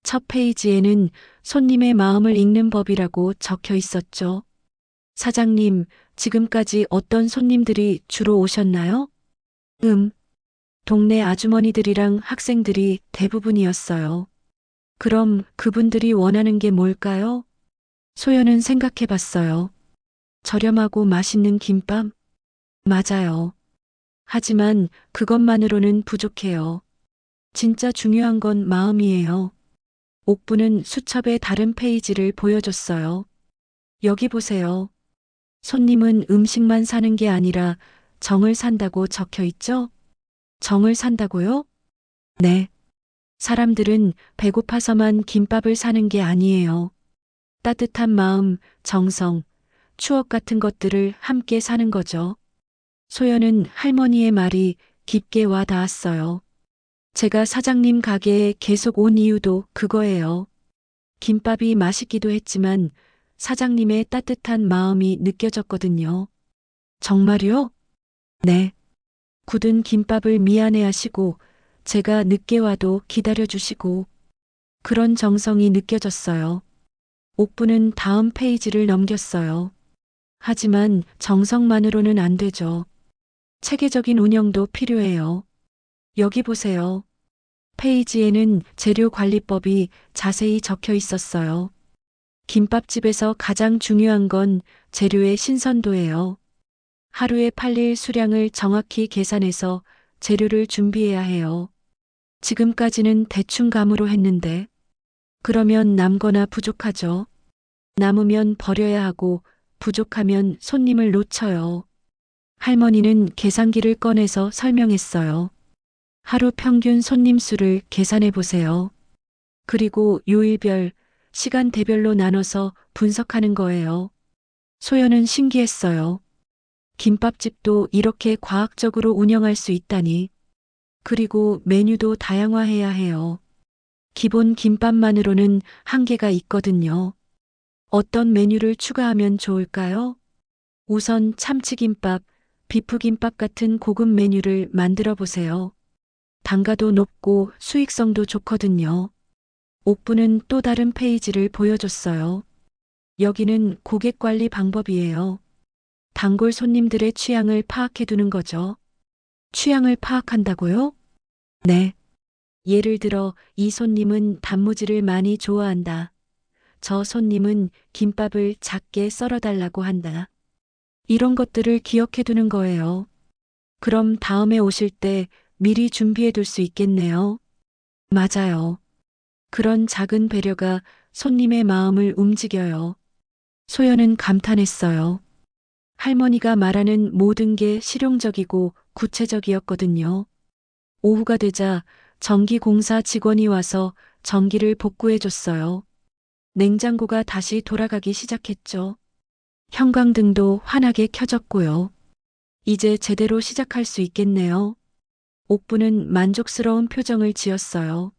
첫 페이지에는 손님의 마음을 읽는 법이라고 적혀 있었죠. 사장님, 지금까지 어떤 손님들이 주로 오셨나요? 동네 아주머니들이랑 학생들이 대부분이었어요. 그럼 그분들이 원하는 게 뭘까요? 소연은 생각해 봤어요. 저렴하고 맛있는 김밥? 맞아요. 하지만 그것만으로는 부족해요. 진짜 중요한 건 마음이에요. 옥부는 수첩의 다른 페이지를 보여줬어요. 여기 보세요. 손님은 음식만 사는 게 아니라 정을 산다고 적혀 있죠? 정을 산다고요? 네. 사람들은 배고파서만 김밥을 사는 게 아니에요. 따뜻한 마음, 정성, 추억 같은 것들을 함께 사는 거죠. 소연은 할머니의 말이 깊게 와 닿았어요. 제가 사장님 가게에 계속 온 이유도 그거예요. 김밥이 맛있기도 했지만 사장님의 따뜻한 마음이 느껴졌거든요. 정말요? 네. 굳은 김밥을 미안해 하시고 제가 늦게 와도 기다려 주시고 그런 정성이 느껴졌어요. 옥부는 다음 페이지를 넘겼어요. 하지만 정성만으로는 안 되죠. 체계적인 운영도 필요해요. 여기 보세요. 페이지에는 재료 관리법이 자세히 적혀 있었어요. 김밥집에서 가장 중요한 건 재료의 신선도예요. 하루에 팔릴 수량을 정확히 계산해서 재료를 준비해야 해요. 지금까지는 대충 감으로 했는데, 그러면 남거나 부족하죠. 남으면 버려야 하고, 부족하면 손님을 놓쳐요. 할머니는 계산기를 꺼내서 설명했어요. 하루 평균 손님 수를 계산해 보세요. 그리고 요일별, 시간대별로 나눠서 분석하는 거예요. 소연은 신기했어요. 김밥집도 이렇게 과학적으로 운영할 수 있다니. 그리고 메뉴도 다양화해야 해요. 기본 김밥만으로는 한계가 있거든요. 어떤 메뉴를 추가하면 좋을까요? 우선 참치김밥, 비프김밥 같은 고급 메뉴를 만들어 보세요. 단가도 높고 수익성도 좋거든요. 옥부는 또 다른 페이지를 보여줬어요. 여기는 고객 관리 방법이에요. 단골 손님들의 취향을 파악해 두는 거죠. 취향을 파악한다고요? 네. 예를 들어 이 손님은 단무지를 많이 좋아한다. 저 손님은 김밥을 작게 썰어달라고 한다. 이런 것들을 기억해 두는 거예요. 그럼 다음에 오실 때 미리 준비해 둘 수 있겠네요. 맞아요. 그런 작은 배려가 손님의 마음을 움직여요. 소연은 감탄했어요. 할머니가 말하는 모든 게 실용적이고 구체적이었거든요. 오후가 되자 전기공사 직원이 와서 전기를 복구해 줬어요. 냉장고가 다시 돌아가기 시작했죠. 형광등도 환하게 켜졌고요. 이제 제대로 시작할 수 있겠네요. 옥부는 만족스러운 표정을 지었어요.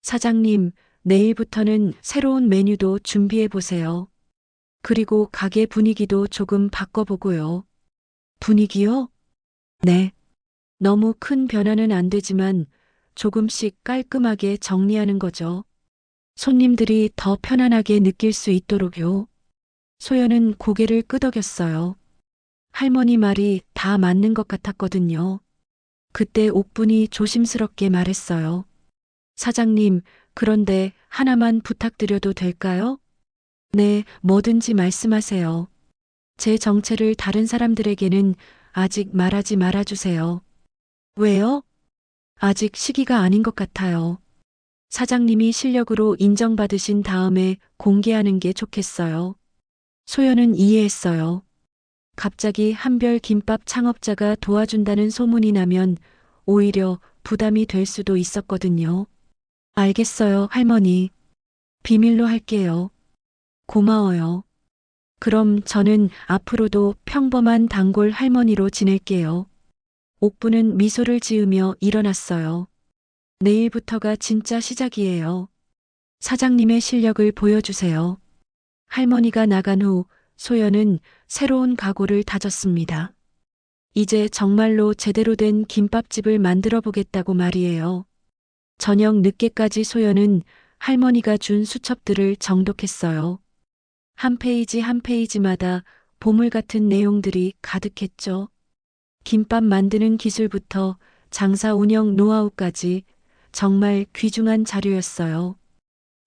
사장님, 내일부터는 새로운 메뉴도 준비해 보세요. 그리고 가게 분위기도 조금 바꿔보고요. 분위기요? 네. 너무 큰 변화는 안 되지만 조금씩 깔끔하게 정리하는 거죠. 손님들이 더 편안하게 느낄 수 있도록요. 소연은 고개를 끄덕였어요. 할머니 말이 다 맞는 것 같았거든요. 그때 옥분이 조심스럽게 말했어요. 사장님, 그런데 하나만 부탁드려도 될까요? 네, 뭐든지 말씀하세요. 제 정체를 다른 사람들에게는 아직 말하지 말아주세요. 왜요? 아직 시기가 아닌 것 같아요. 사장님이 실력으로 인정받으신 다음에 공개하는 게 좋겠어요. 소연은 이해했어요. 갑자기 한별 김밥 창업자가 도와준다는 소문이 나면 오히려 부담이 될 수도 있었거든요. 알겠어요, 할머니. 비밀로 할게요. 고마워요. 그럼 저는 앞으로도 평범한 단골 할머니로 지낼게요. 옥부는 미소를 지으며 일어났어요. 내일부터가 진짜 시작이에요. 사장님의 실력을 보여주세요. 할머니가 나간 후 소연은 새로운 각오를 다졌습니다. 이제 정말로 제대로 된 김밥집을 만들어 보겠다고 말이에요. 저녁 늦게까지 소연은 할머니가 준 수첩들을 정독했어요. 한 페이지 한 페이지마다 보물 같은 내용들이 가득했죠. 김밥 만드는 기술부터 장사 운영 노하우까지 정말 귀중한 자료였어요.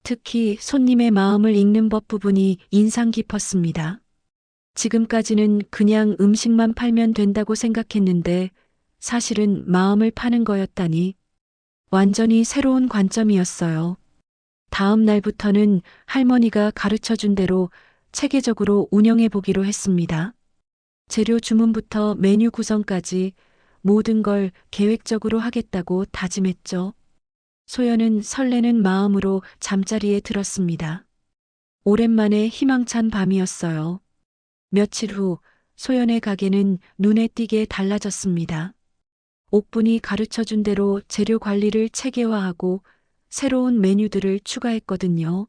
특히 손님의 마음을 읽는 법 부분이 인상 깊었습니다. 지금까지는 그냥 음식만 팔면 된다고 생각했는데 사실은 마음을 파는 거였다니 완전히 새로운 관점이었어요. 다음 날부터는 할머니가 가르쳐 준 대로 체계적으로 운영해 보기로 했습니다. 재료 주문부터 메뉴 구성까지 모든 걸 계획적으로 하겠다고 다짐했죠. 소연은 설레는 마음으로 잠자리에 들었습니다. 오랜만에 희망찬 밤이었어요. 며칠 후 소연의 가게는 눈에 띄게 달라졌습니다. 옥분이 가르쳐 준 대로 재료 관리를 체계화하고 새로운 메뉴들을 추가했거든요.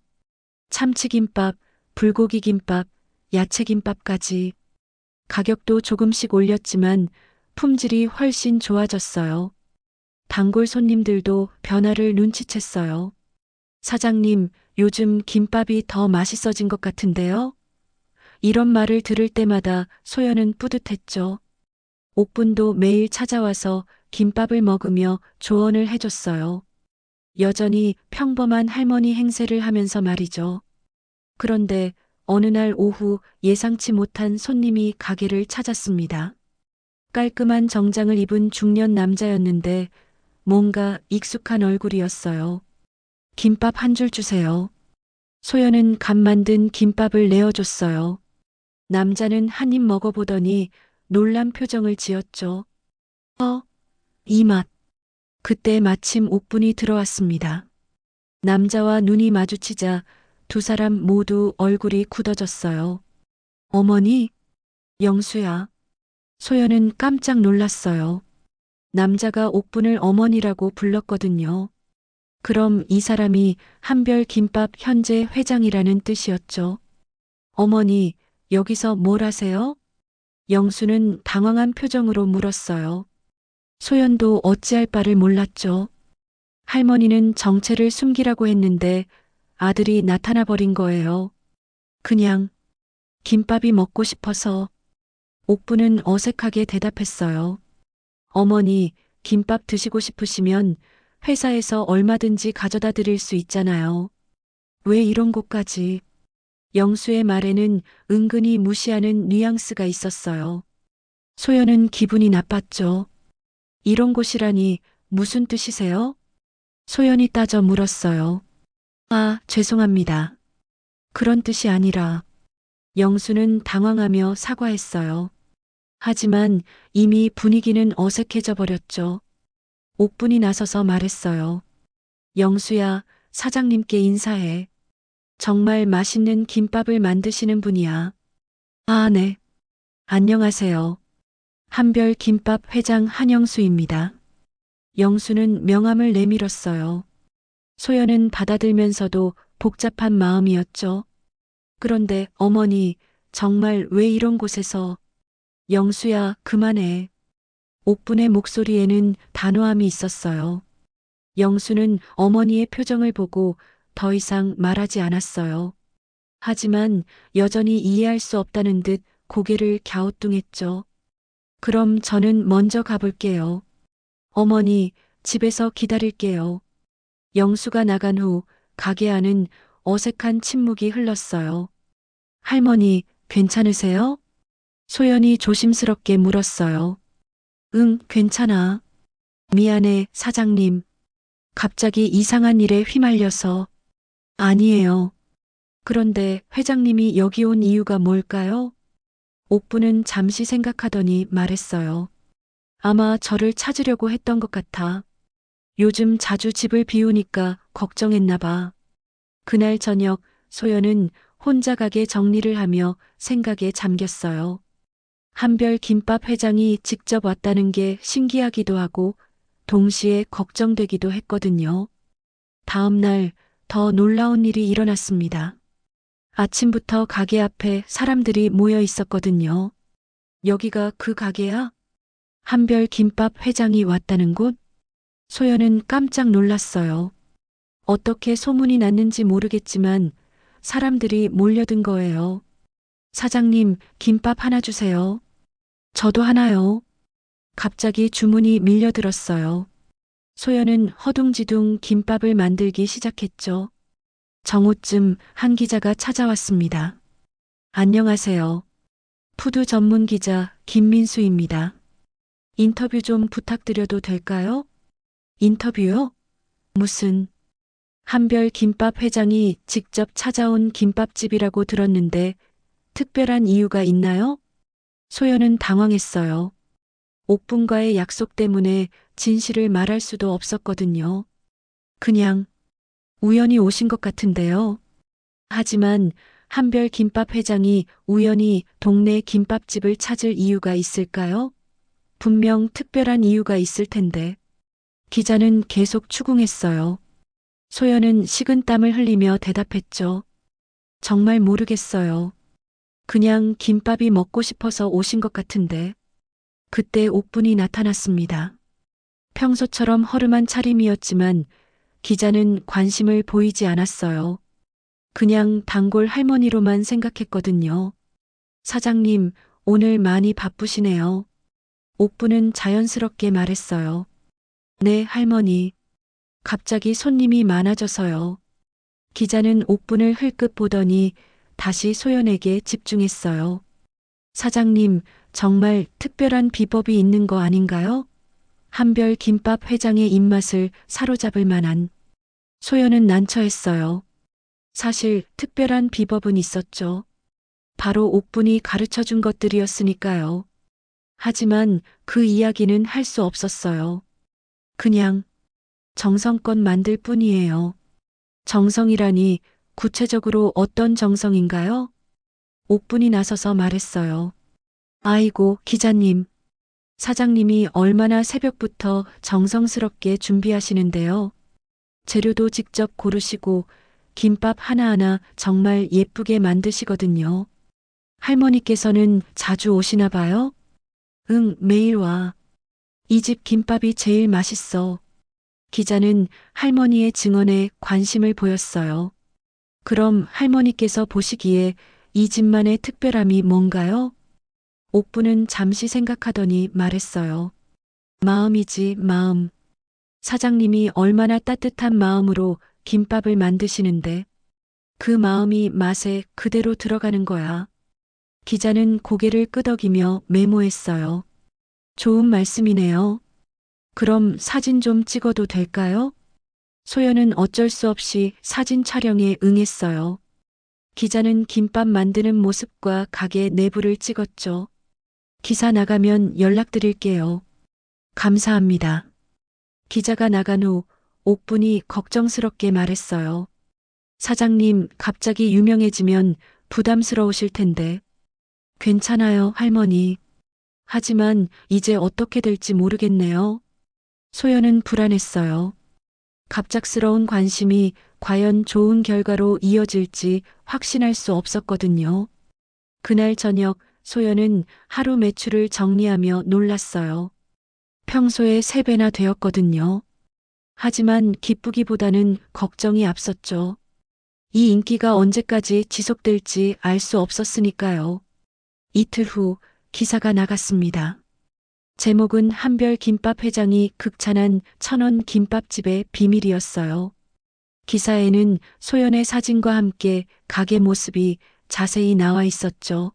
참치김밥, 불고기김밥, 야채김밥까지. 가격도 조금씩 올렸지만 품질이 훨씬 좋아졌어요. 단골 손님들도 변화를 눈치챘어요. 사장님, 요즘 김밥이 더 맛있어진 것 같은데요? 이런 말을 들을 때마다 소연은 뿌듯했죠. 옥분도 매일 찾아와서 김밥을 먹으며 조언을 해줬어요. 여전히 평범한 할머니 행세를 하면서 말이죠. 그런데 어느 날 오후 예상치 못한 손님이 가게를 찾았습니다. 깔끔한 정장을 입은 중년 남자였는데 뭔가 익숙한 얼굴이었어요. 김밥 한 줄 주세요. 소연은 갓 만든 김밥을 내어줬어요. 남자는 한 입 먹어보더니 놀란 표정을 지었죠. 이 맛. 그때 마침 옥분이 들어왔습니다. 남자와 눈이 마주치자 두 사람 모두 얼굴이 굳어졌어요. 어머니, 영수야. 소연은 깜짝 놀랐어요. 남자가 옥분을 어머니라고 불렀거든요. 그럼 이 사람이 한별 김밥 현재 회장이라는 뜻이었죠. 어머니, 여기서 뭘 하세요? 영수는 당황한 표정으로 물었어요. 소연도 어찌할 바를 몰랐죠. 할머니는 정체를 숨기라고 했는데 아들이 나타나 버린 거예요. 그냥 김밥이 먹고 싶어서. 옥부는 어색하게 대답했어요. 어머니, 김밥 드시고 싶으시면 회사에서 얼마든지 가져다 드릴 수 있잖아요. 왜 이런 곳까지? 영수의 말에는 은근히 무시하는 뉘앙스가 있었어요. 소연은 기분이 나빴죠. 이런 곳이라니 무슨 뜻이세요? 소연이 따져 물었어요. 아, 죄송합니다. 그런 뜻이 아니라. 영수는 당황하며 사과했어요. 하지만 이미 분위기는 어색해져 버렸죠. 옥분이 나서서 말했어요. 영수야, 사장님께 인사해. 정말 맛있는 김밥을 만드시는 분이야. 아, 네. 안녕하세요. 한별 김밥 회장 한영수입니다. 영수는 명함을 내밀었어요. 소연은 받아들면서도 복잡한 마음이었죠. 그런데 어머니, 정말 왜 이런 곳에서? 영수야, 그만해. 옥분의 목소리에는 단호함이 있었어요. 영수는 어머니의 표정을 보고 더 이상 말하지 않았어요. 하지만 여전히 이해할 수 없다는 듯 고개를 갸우뚱했죠. 그럼 저는 먼저 가볼게요. 어머니, 집에서 기다릴게요. 영수가 나간 후 가게 안은 어색한 침묵이 흘렀어요. 할머니, 괜찮으세요? 소연이 조심스럽게 물었어요. 응, 괜찮아. 미안해, 사장님. 갑자기 이상한 일에 휘말려서. 아니에요. 그런데 회장님이 여기 온 이유가 뭘까요? 옥부는 잠시 생각하더니 말했어요. 아마 저를 찾으려고 했던 것 같아. 요즘 자주 집을 비우니까 걱정했나 봐. 그날 저녁 소연은 혼자 가게 정리를 하며 생각에 잠겼어요. 한별 김밥 회장이 직접 왔다는 게 신기하기도 하고 동시에 걱정되기도 했거든요. 다음 날 더 놀라운 일이 일어났습니다. 아침부터 가게 앞에 사람들이 모여 있었거든요. 여기가 그 가게야? 한별 김밥 회장이 왔다는 곳? 소연은 깜짝 놀랐어요. 어떻게 소문이 났는지 모르겠지만 사람들이 몰려든 거예요. 사장님, 김밥 하나 주세요. 저도 하나요. 갑자기 주문이 밀려들었어요. 소연은 허둥지둥 김밥을 만들기 시작했죠. 정오쯤 한 기자가 찾아왔습니다. 안녕하세요. 푸드 전문 기자 김민수입니다. 인터뷰 좀 부탁드려도 될까요? 인터뷰요? 무슨? 한별 김밥 회장이 직접 찾아온 김밥집이라고 들었는데 특별한 이유가 있나요? 소연은 당황했어요. 옥분과의 약속 때문에 진실을 말할 수도 없었거든요. 그냥 우연히 오신 것 같은데요. 하지만 한별 김밥 회장이 우연히 동네 김밥집을 찾을 이유가 있을까요? 분명 특별한 이유가 있을 텐데. 기자는 계속 추궁했어요. 소연은 식은땀을 흘리며 대답했죠. 정말 모르겠어요. 그냥 김밥이 먹고 싶어서 오신 것 같은데. 그때 옥분이 나타났습니다. 평소처럼 허름한 차림이었지만 기자는 관심을 보이지 않았어요. 그냥 단골 할머니로만 생각했거든요. 사장님, 오늘 많이 바쁘시네요. 옥분은 자연스럽게 말했어요. 네, 할머니. 갑자기 손님이 많아져서요. 기자는 옥분을 흘끗 보더니 다시 소연에게 집중했어요. 사장님, 정말 특별한 비법이 있는 거 아닌가요? 한별 김밥 회장의 입맛을 사로잡을 만한. 소연은 난처했어요. 사실 특별한 비법은 있었죠. 바로 옥분이 가르쳐 준 것들이었으니까요. 하지만 그 이야기는 할 수 없었어요. 그냥 정성껏 만들 뿐이에요. 정성이라니 구체적으로 어떤 정성인가요? 옥분이 나서서 말했어요. 아이고, 기자님. 사장님이 얼마나 새벽부터 정성스럽게 준비하시는데요. 재료도 직접 고르시고 김밥 하나하나 정말 예쁘게 만드시거든요. 할머니께서는 자주 오시나 봐요? 응, 매일 와. 이 집 김밥이 제일 맛있어. 기자는 할머니의 증언에 관심을 보였어요. 그럼 할머니께서 보시기에 이 집만의 특별함이 뭔가요? 옥분은 잠시 생각하더니 말했어요. 마음이지, 마음. 사장님이 얼마나 따뜻한 마음으로 김밥을 만드시는데 그 마음이 맛에 그대로 들어가는 거야. 기자는 고개를 끄덕이며 메모했어요. 좋은 말씀이네요. 그럼 사진 좀 찍어도 될까요? 소연은 어쩔 수 없이 사진 촬영에 응했어요. 기자는 김밥 만드는 모습과 가게 내부를 찍었죠. 기사 나가면 연락드릴게요. 감사합니다. 기자가 나간 후 옥분이 걱정스럽게 말했어요. 사장님, 갑자기 유명해지면 부담스러우실 텐데. 괜찮아요, 할머니. 하지만 이제 어떻게 될지 모르겠네요. 소연은 불안했어요. 갑작스러운 관심이 과연 좋은 결과로 이어질지 확신할 수 없었거든요. 그날 저녁 소연은 하루 매출을 정리하며 놀랐어요. 평소에 3배나 되었거든요. 하지만 기쁘기보다는 걱정이 앞섰죠. 이 인기가 언제까지 지속될지 알 수 없었으니까요. 이틀 후 기사가 나갔습니다. 제목은 한별 김밥 회장이 극찬한 1000원 김밥집의 비밀이었어요. 기사에는 소연의 사진과 함께 가게 모습이 자세히 나와 있었죠.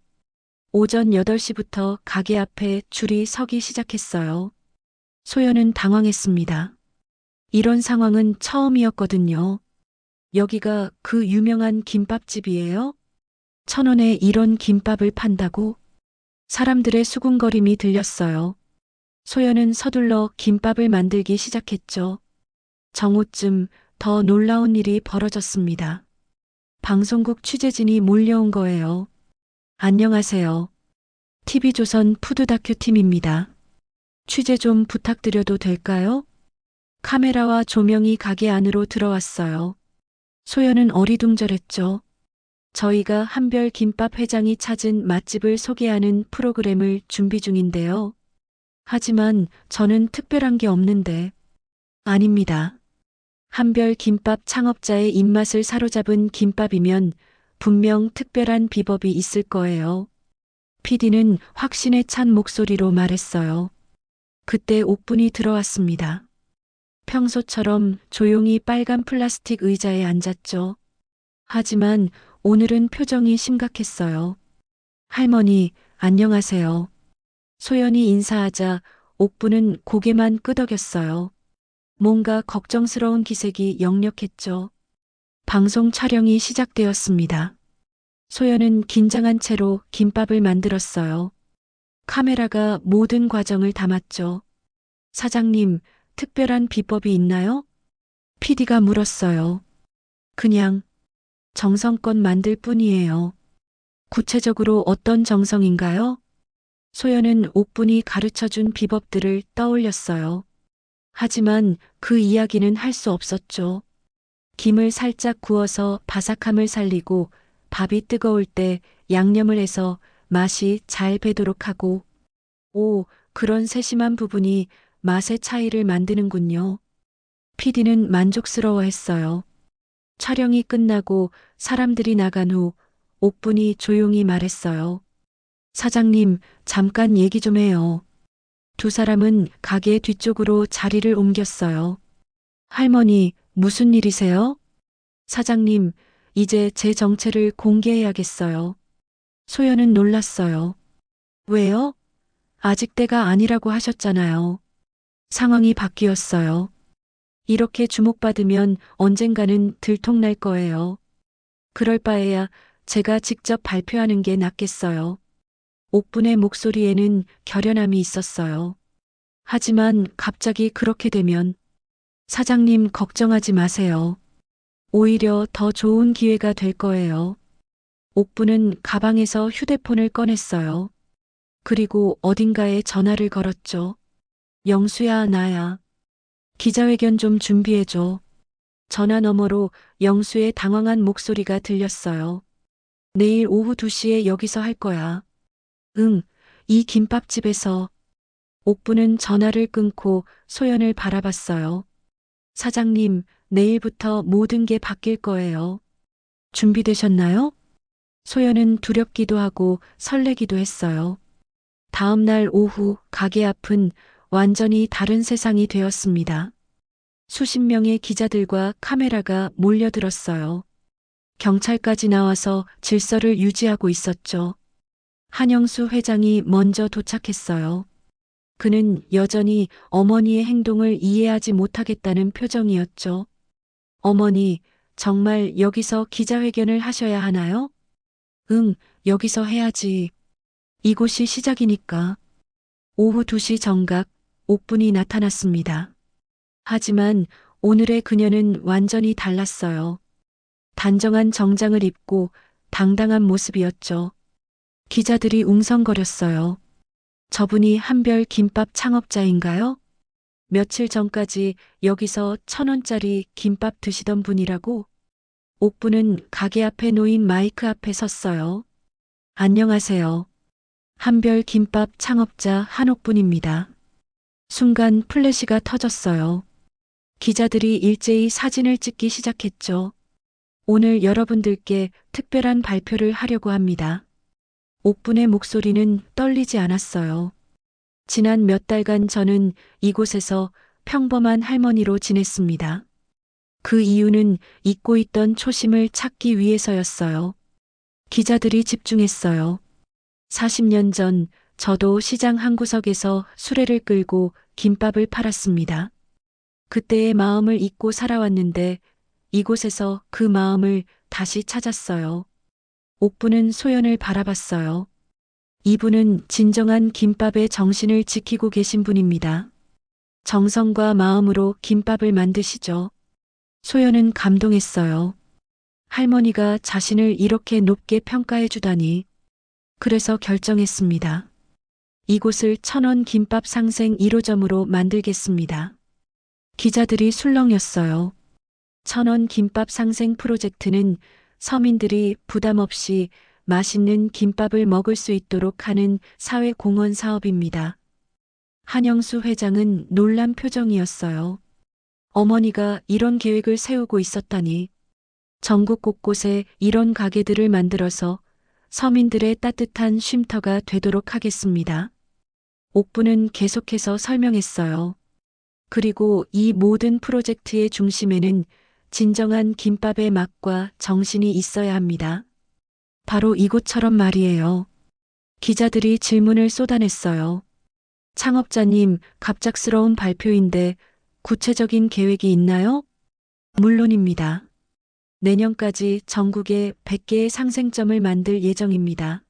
오전 8시부터 가게 앞에 줄이 서기 시작했어요. 소연은 당황했습니다. 이런 상황은 처음이었거든요. 여기가 그 유명한 김밥집이에요? 1000원에 이런 김밥을 판다고? 사람들의 수군거림이 들렸어요. 소연은 서둘러 김밥을 만들기 시작했죠. 정오쯤 더 놀라운 일이 벌어졌습니다. 방송국 취재진이 몰려온 거예요. 안녕하세요. TV조선 푸드 다큐 팀입니다. 취재 좀 부탁드려도 될까요? 카메라와 조명이 가게 안으로 들어왔어요. 소연은 어리둥절했죠. 저희가 한별 김밥 회장이 찾은 맛집을 소개하는 프로그램을 준비 중인데요. 하지만 저는 특별한 게 없는데. 아닙니다. 한별 김밥 창업자의 입맛을 사로잡은 김밥이면 분명 특별한 비법이 있을 거예요. PD는 확신에 찬 목소리로 말했어요. 그때 옥분이 들어왔습니다. 평소처럼 조용히 빨간 플라스틱 의자에 앉았죠. 하지만 오늘은 표정이 심각했어요. 할머니, 안녕하세요. 소연이 인사하자 옥분은 고개만 끄덕였어요. 뭔가 걱정스러운 기색이 역력했죠. 방송 촬영이 시작되었습니다. 소연은 긴장한 채로 김밥을 만들었어요. 카메라가 모든 과정을 담았죠. 사장님, 특별한 비법이 있나요? PD가 물었어요. 그냥 정성껏 만들 뿐이에요. 구체적으로 어떤 정성인가요? 소연은 옥분이 가르쳐준 비법들을 떠올렸어요. 하지만 그 이야기는 할 수 없었죠. 김을 살짝 구워서 바삭함을 살리고 밥이 뜨거울 때 양념을 해서 맛이 잘 배도록 하고, 그런 세심한 부분이 맛의 차이를 만드는군요. PD는 만족스러워했어요. 촬영이 끝나고 사람들이 나간 후 옥분이 조용히 말했어요. 사장님, 잠깐 얘기 좀 해요. 두 사람은 가게 뒤쪽으로 자리를 옮겼어요. 할머니, 무슨 일이세요? 사장님, 이제 제 정체를 공개해야겠어요. 소연은 놀랐어요. 왜요? 아직 때가 아니라고 하셨잖아요. 상황이 바뀌었어요. 이렇게 주목받으면 언젠가는 들통날 거예요. 그럴 바에야 제가 직접 발표하는 게 낫겠어요. 옥분의 목소리에는 결연함이 있었어요. 하지만 갑자기 그렇게 되면 사장님 걱정하지 마세요. 오히려 더 좋은 기회가 될 거예요. 옥분은 가방에서 휴대폰을 꺼냈어요. 그리고 어딘가에 전화를 걸었죠. 영수야, 나야. 기자회견 좀 준비해줘. 전화 너머로 영수의 당황한 목소리가 들렸어요. 내일 오후 2시에 여기서 할 거야. 응, 이 김밥집에서. 옥분은 전화를 끊고 소연을 바라봤어요. 사장님, 내일부터 모든 게 바뀔 거예요. 준비되셨나요? 소연은 두렵기도 하고 설레기도 했어요. 다음 날 오후 가게 앞은 완전히 다른 세상이 되었습니다. 수십 명의 기자들과 카메라가 몰려들었어요. 경찰까지 나와서 질서를 유지하고 있었죠. 한영수 회장이 먼저 도착했어요. 그는 여전히 어머니의 행동을 이해하지 못하겠다는 표정이었죠. 어머니, 정말 여기서 기자회견을 하셔야 하나요? 응, 여기서 해야지. 이곳이 시작이니까. 오후 2시 정각, 옥분이 나타났습니다. 하지만 오늘의 그녀는 완전히 달랐어요. 단정한 정장을 입고 당당한 모습이었죠. 기자들이 웅성거렸어요. 저분이 한별 김밥 창업자인가요? 며칠 전까지 여기서 1,000원짜리 김밥 드시던 분이라고? 옥분은 가게 앞에 놓인 마이크 앞에 섰어요. 안녕하세요. 한별 김밥 창업자 한옥분입니다. 순간 플래시가 터졌어요. 기자들이 일제히 사진을 찍기 시작했죠. 오늘 여러분들께 특별한 발표를 하려고 합니다. 옥분의 목소리는 떨리지 않았어요. 지난 몇 달간 저는 이곳에서 평범한 할머니로 지냈습니다. 그 이유는 잊고 있던 초심을 찾기 위해서였어요. 기자들이 집중했어요. 40년 전 저도 시장 한 구석에서 수레를 끌고 김밥을 팔았습니다. 그때의 마음을 잊고 살아왔는데 이곳에서 그 마음을 다시 찾았어요. 옥분은 소연을 바라봤어요. 이분은 진정한 김밥의 정신을 지키고 계신 분입니다. 정성과 마음으로 김밥을 만드시죠. 소연은 감동했어요. 할머니가 자신을 이렇게 높게 평가해 주다니. 그래서 결정했습니다. 이곳을 천원 김밥 상생 1호점으로 만들겠습니다. 기자들이 술렁였어요. 천원 김밥 상생 프로젝트는 서민들이 부담 없이 맛있는 김밥을 먹을 수 있도록 하는 사회공헌 사업입니다. 한영수 회장은 놀란 표정이었어요. 어머니가 이런 계획을 세우고 있었다니. 전국 곳곳에 이런 가게들을 만들어서 서민들의 따뜻한 쉼터가 되도록 하겠습니다. 옥부는 계속해서 설명했어요. 그리고 이 모든 프로젝트의 중심에는 진정한 김밥의 맛과 정신이 있어야 합니다. 바로 이곳처럼 말이에요. 기자들이 질문을 쏟아냈어요. 창업자님, 갑작스러운 발표인데 구체적인 계획이 있나요? 물론입니다. 내년까지 전국에 100개의 상생점을 만들 예정입니다.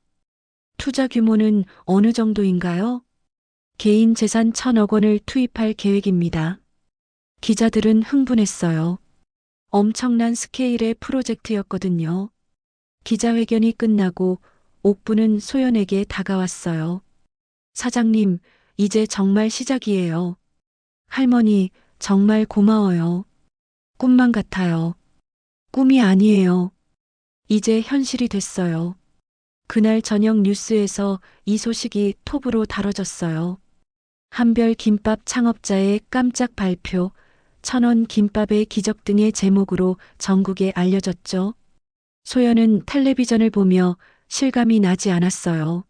투자 규모는 어느 정도인가요? 개인 재산 1,000억 원을 투입할 계획입니다. 기자들은 흥분했어요. 엄청난 스케일의 프로젝트였거든요. 기자회견이 끝나고 옥부는 소연에게 다가왔어요. 사장님, 이제 정말 시작이에요. 할머니, 정말 고마워요. 꿈만 같아요. 꿈이 아니에요. 이제 현실이 됐어요. 그날 저녁 뉴스에서 이 소식이 톱으로 다뤄졌어요. 한별 김밥 창업자의 깜짝 발표, 1,000원 김밥의 기적 등의 제목으로 전국에 알려졌죠. 소연은 텔레비전을 보며 실감이 나지 않았어요.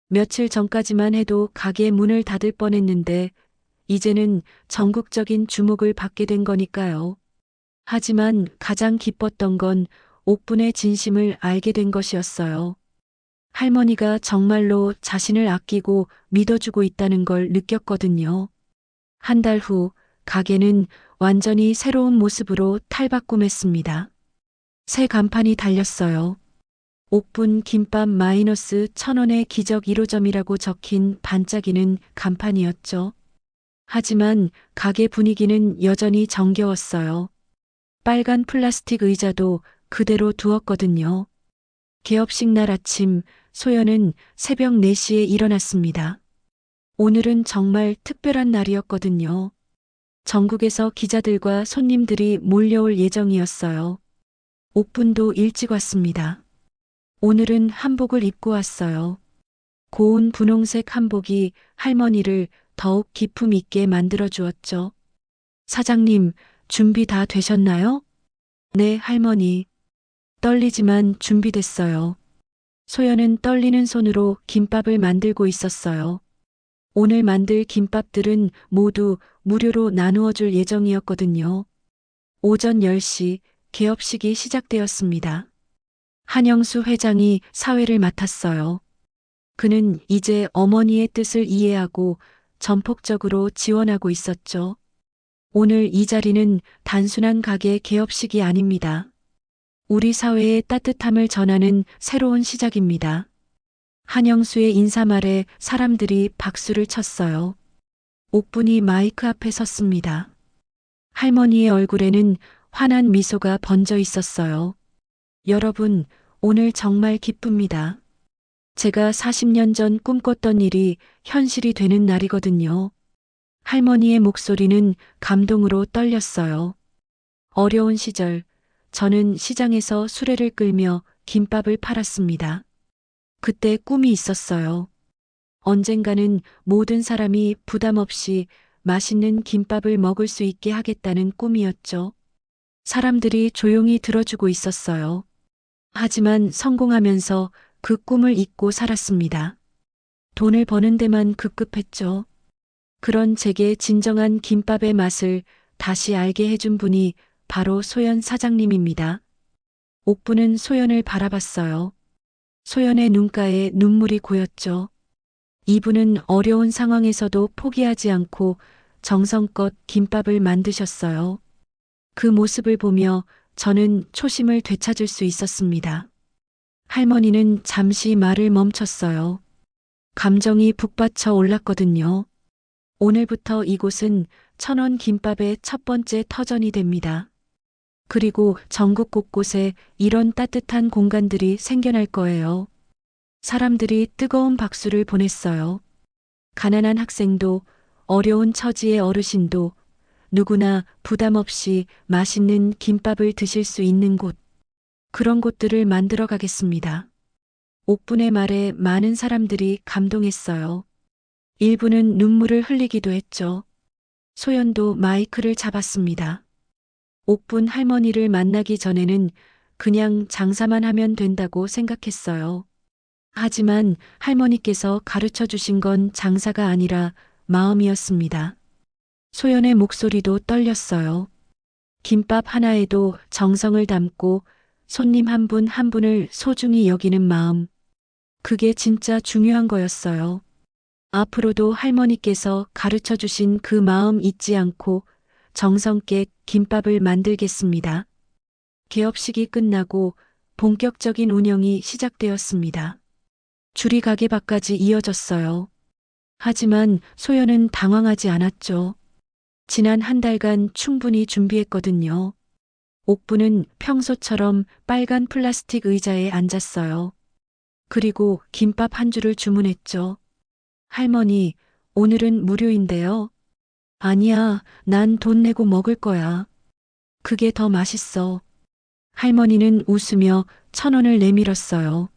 며칠 전까지만 해도 가게 문을 닫을 뻔했는데 이제는 전국적인 주목을 받게 된 거니까요. 하지만 가장 기뻤던 건 옥분의 진심을 알게 된 것이었어요. 할머니가 정말로 자신을 아끼고 믿어주고 있다는 걸 느꼈거든요. 한 달 후 가게는 완전히 새로운 모습으로 탈바꿈했습니다. 새 간판이 달렸어요. 옥분 김밥 마이너스 1,000원의 기적 1호점이라고 적힌 반짝이는 간판이었죠. 하지만 가게 분위기는 여전히 정겨웠어요. 빨간 플라스틱 의자도 그대로 두었거든요. 개업식 날 아침 소연은 새벽 4시에 일어났습니다. 오늘은 정말 특별한 날이었거든요. 전국에서 기자들과 손님들이 몰려올 예정이었어요. 옥분도 일찍 왔습니다. 오늘은 한복을 입고 왔어요. 고운 분홍색 한복이 할머니를 더욱 기품 있게 만들어 주었죠. 사장님, 준비 다 되셨나요? 네, 할머니. 떨리지만 준비됐어요. 소연은 떨리는 손으로 김밥을 만들고 있었어요. 오늘 만들 김밥들은 모두 무료로 나누어 줄 예정이었거든요. 오전 10시 개업식이 시작되었습니다. 한영수 회장이 사회를 맡았어요. 그는 이제 어머니의 뜻을 이해하고 전폭적으로 지원하고 있었죠. 오늘 이 자리는 단순한 가게 개업식이 아닙니다. 우리 사회의 따뜻함을 전하는 새로운 시작입니다. 한영수의 인사말에 사람들이 박수를 쳤어요. 옥분이 마이크 앞에 섰습니다. 할머니의 얼굴에는 환한 미소가 번져 있었어요. 여러분, 오늘 정말 기쁩니다. 제가 40년 전 꿈꿨던 일이 현실이 되는 날이거든요. 할머니의 목소리는 감동으로 떨렸어요. 어려운 시절, 저는 시장에서 수레를 끌며 김밥을 팔았습니다. 그때 꿈이 있었어요. 언젠가는 모든 사람이 부담 없이 맛있는 김밥을 먹을 수 있게 하겠다는 꿈이었죠. 사람들이 조용히 들어주고 있었어요. 하지만 성공하면서 그 꿈을 잊고 살았습니다. 돈을 버는 데만 급급했죠. 그런 제게 진정한 김밥의 맛을 다시 알게 해준 분이 바로 소연 사장님입니다. 옥부는 소연을 바라봤어요. 소연의 눈가에 눈물이 고였죠. 이분은 어려운 상황에서도 포기하지 않고 정성껏 김밥을 만드셨어요. 그 모습을 보며 저는 초심을 되찾을 수 있었습니다. 할머니는 잠시 말을 멈췄어요. 감정이 북받쳐 올랐거든요. 오늘부터 이곳은 1,000원 김밥의 첫 번째 터전이 됩니다. 그리고 전국 곳곳에 이런 따뜻한 공간들이 생겨날 거예요. 사람들이 뜨거운 박수를 보냈어요. 가난한 학생도 어려운 처지의 어르신도 누구나 부담 없이 맛있는 김밥을 드실 수 있는 곳, 그런 곳들을 만들어 가겠습니다. 옥분의 말에 많은 사람들이 감동했어요. 일부는 눈물을 흘리기도 했죠. 소연도 마이크를 잡았습니다. 옥분 할머니를 만나기 전에는 그냥 장사만 하면 된다고 생각했어요. 하지만 할머니께서 가르쳐 주신 건 장사가 아니라 마음이었습니다. 소연의 목소리도 떨렸어요. 김밥 하나에도 정성을 담고 손님 한 분 한 분을 소중히 여기는 마음. 그게 진짜 중요한 거였어요. 앞으로도 할머니께서 가르쳐 주신 그 마음 잊지 않고 정성께 김밥을 만들겠습니다. 개업식이 끝나고 본격적인 운영이 시작되었습니다. 줄이 가게 밖까지 이어졌어요. 하지만 소연은 당황하지 않았죠. 지난 한 달간 충분히 준비했거든요. 옥부는 평소처럼 빨간 플라스틱 의자에 앉았어요. 그리고 김밥 한 줄을 주문했죠. 할머니, 오늘은 무료인데요. 아니야, 난 돈 내고 먹을 거야. 그게 더 맛있어. 할머니는 웃으며 1,000원을 내밀었어요.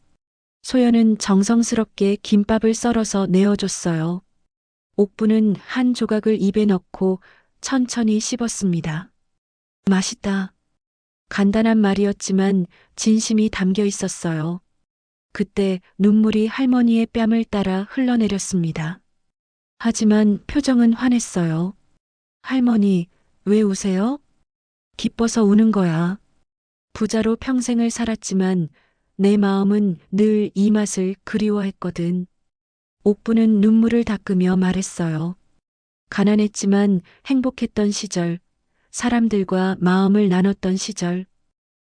소연은 정성스럽게 김밥을 썰어서 내어줬어요. 옥부는 한 조각을 입에 넣고 천천히 씹었습니다. 맛있다. 간단한 말이었지만 진심이 담겨 있었어요. 그때 눈물이 할머니의 뺨을 따라 흘러내렸습니다. 하지만 표정은 환했어요. 할머니, 왜 우세요? 기뻐서 우는 거야. 부자로 평생을 살았지만 내 마음은 늘 이 맛을 그리워했거든. 옥부는 눈물을 닦으며 말했어요. 가난했지만 행복했던 시절, 사람들과 마음을 나눴던 시절.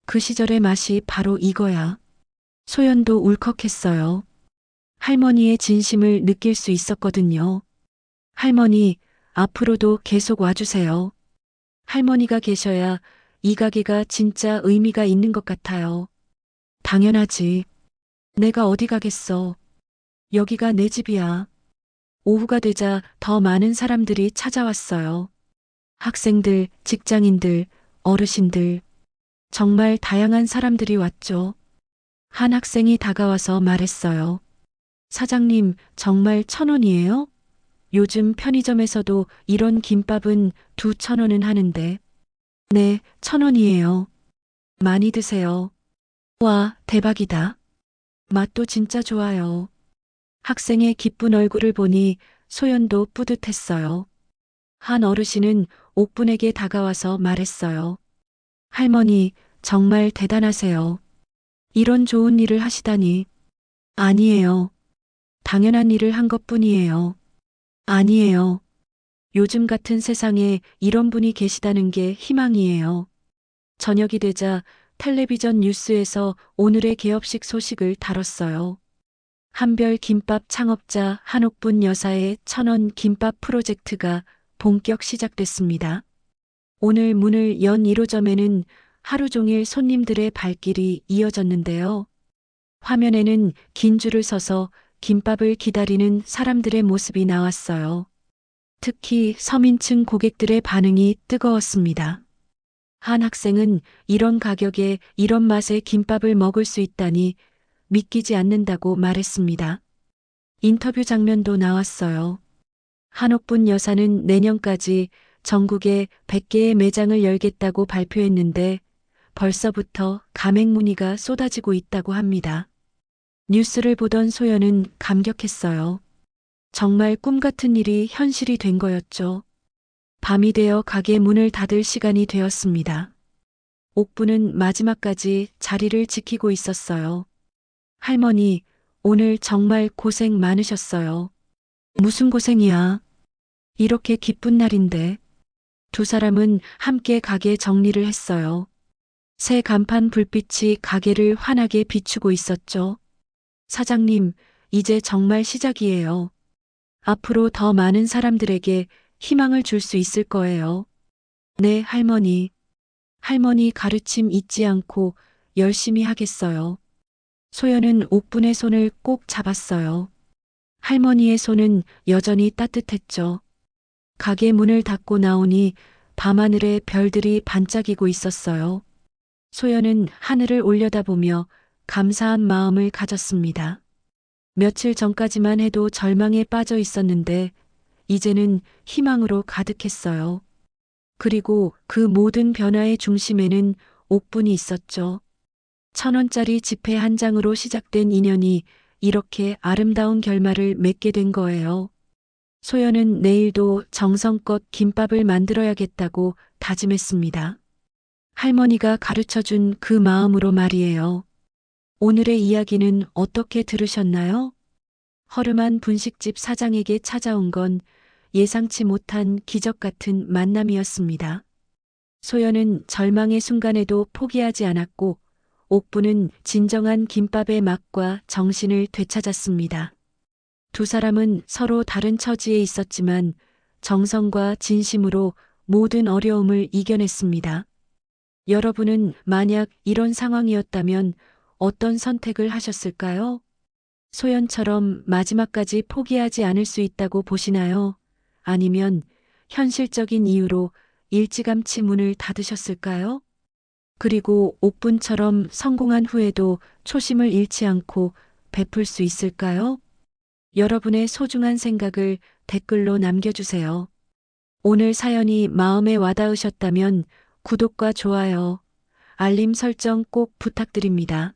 그 시절의 맛이 바로 이거야. 소연도 울컥했어요. 할머니의 진심을 느낄 수 있었거든요. 할머니, 앞으로도 계속 와주세요. 할머니가 계셔야 이 가게가 진짜 의미가 있는 것 같아요. 당연하지. 내가 어디 가겠어. 여기가 내 집이야. 오후가 되자 더 많은 사람들이 찾아왔어요. 학생들, 직장인들, 어르신들. 정말 다양한 사람들이 왔죠. 한 학생이 다가와서 말했어요. 사장님, 정말 1,000원이에요? 요즘 편의점에서도 이런 김밥은 2,000원은 하는데. 네, 1,000원이에요. 많이 드세요. 와, 대박이다. 맛도 진짜 좋아요. 학생의 기쁜 얼굴을 보니 소연도 뿌듯했어요. 한 어르신은 옥분에게 다가와서 말했어요. 할머니, 정말 대단하세요. 이런 좋은 일을 하시다니. 아니에요. 당연한 일을 한 것뿐이에요. 아니에요. 요즘 같은 세상에 이런 분이 계시다는 게 희망이에요. 저녁이 되자 텔레비전 뉴스에서 오늘의 개업식 소식을 다뤘어요. 한별 김밥 창업자 한옥분 여사의 1,000원 김밥 프로젝트가 본격 시작됐습니다. 오늘 문을 연 1호점에는 하루 종일 손님들의 발길이 이어졌는데요. 화면에는 긴 줄을 서서 김밥을 기다리는 사람들의 모습이 나왔어요. 특히 서민층 고객들의 반응이 뜨거웠습니다. 한 학생은 이런 가격에 이런 맛의 김밥을 먹을 수 있다니 믿기지 않는다고 말했습니다. 인터뷰 장면도 나왔어요. 한옥분 여사는 내년까지 전국에 100개의 매장을 열겠다고 발표했는데 벌써부터 가맹 문의가 쏟아지고 있다고 합니다. 뉴스를 보던 소연은 감격했어요. 정말 꿈 같은 일이 현실이 된 거였죠. 밤이 되어 가게 문을 닫을 시간이 되었습니다. 옥부는 마지막까지 자리를 지키고 있었어요. 할머니, 오늘 정말 고생 많으셨어요. 무슨 고생이야? 이렇게 기쁜 날인데. 두 사람은 함께 가게 정리를 했어요. 새 간판 불빛이 가게를 환하게 비추고 있었죠. 사장님, 이제 정말 시작이에요. 앞으로 더 많은 사람들에게 희망을 줄 수 있을 거예요. 네, 할머니. 할머니 가르침 잊지 않고 열심히 하겠어요. 소연은 옥분의 손을 꼭 잡았어요. 할머니의 손은 여전히 따뜻했죠. 가게 문을 닫고 나오니 밤하늘에 별들이 반짝이고 있었어요. 소연은 하늘을 올려다보며 감사한 마음을 가졌습니다. 며칠 전까지만 해도 절망에 빠져 있었는데 이제는 희망으로 가득했어요. 그리고 그 모든 변화의 중심에는 옥분이 있었죠. 1,000원짜리 지폐 한 장으로 시작된 인연이 이렇게 아름다운 결말을 맺게 된 거예요. 소연은 내일도 정성껏 김밥을 만들어야겠다고 다짐했습니다. 할머니가 가르쳐준 그 마음으로 말이에요. 오늘의 이야기는 어떻게 들으셨나요? 허름한 분식집 사장에게 찾아온 건 예상치 못한 기적 같은 만남이었습니다. 소연은 절망의 순간에도 포기하지 않았고 옥부는 진정한 김밥의 맛과 정신을 되찾았습니다. 두 사람은 서로 다른 처지에 있었지만 정성과 진심으로 모든 어려움을 이겨냈습니다. 여러분은 만약 이런 상황이었다면 어떤 선택을 하셨을까요? 소연처럼 마지막까지 포기하지 않을 수 있다고 보시나요? 아니면 현실적인 이유로 일찌감치 문을 닫으셨을까요? 그리고 옥분처럼 성공한 후에도 초심을 잃지 않고 베풀 수 있을까요? 여러분의 소중한 생각을 댓글로 남겨주세요. 오늘 사연이 마음에 와닿으셨다면 구독과 좋아요, 알림 설정 꼭 부탁드립니다.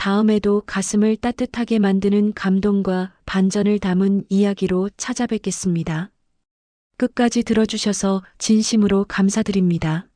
다음에도 가슴을 따뜻하게 만드는 감동과 반전을 담은 이야기로 찾아뵙겠습니다. 끝까지 들어주셔서 진심으로 감사드립니다.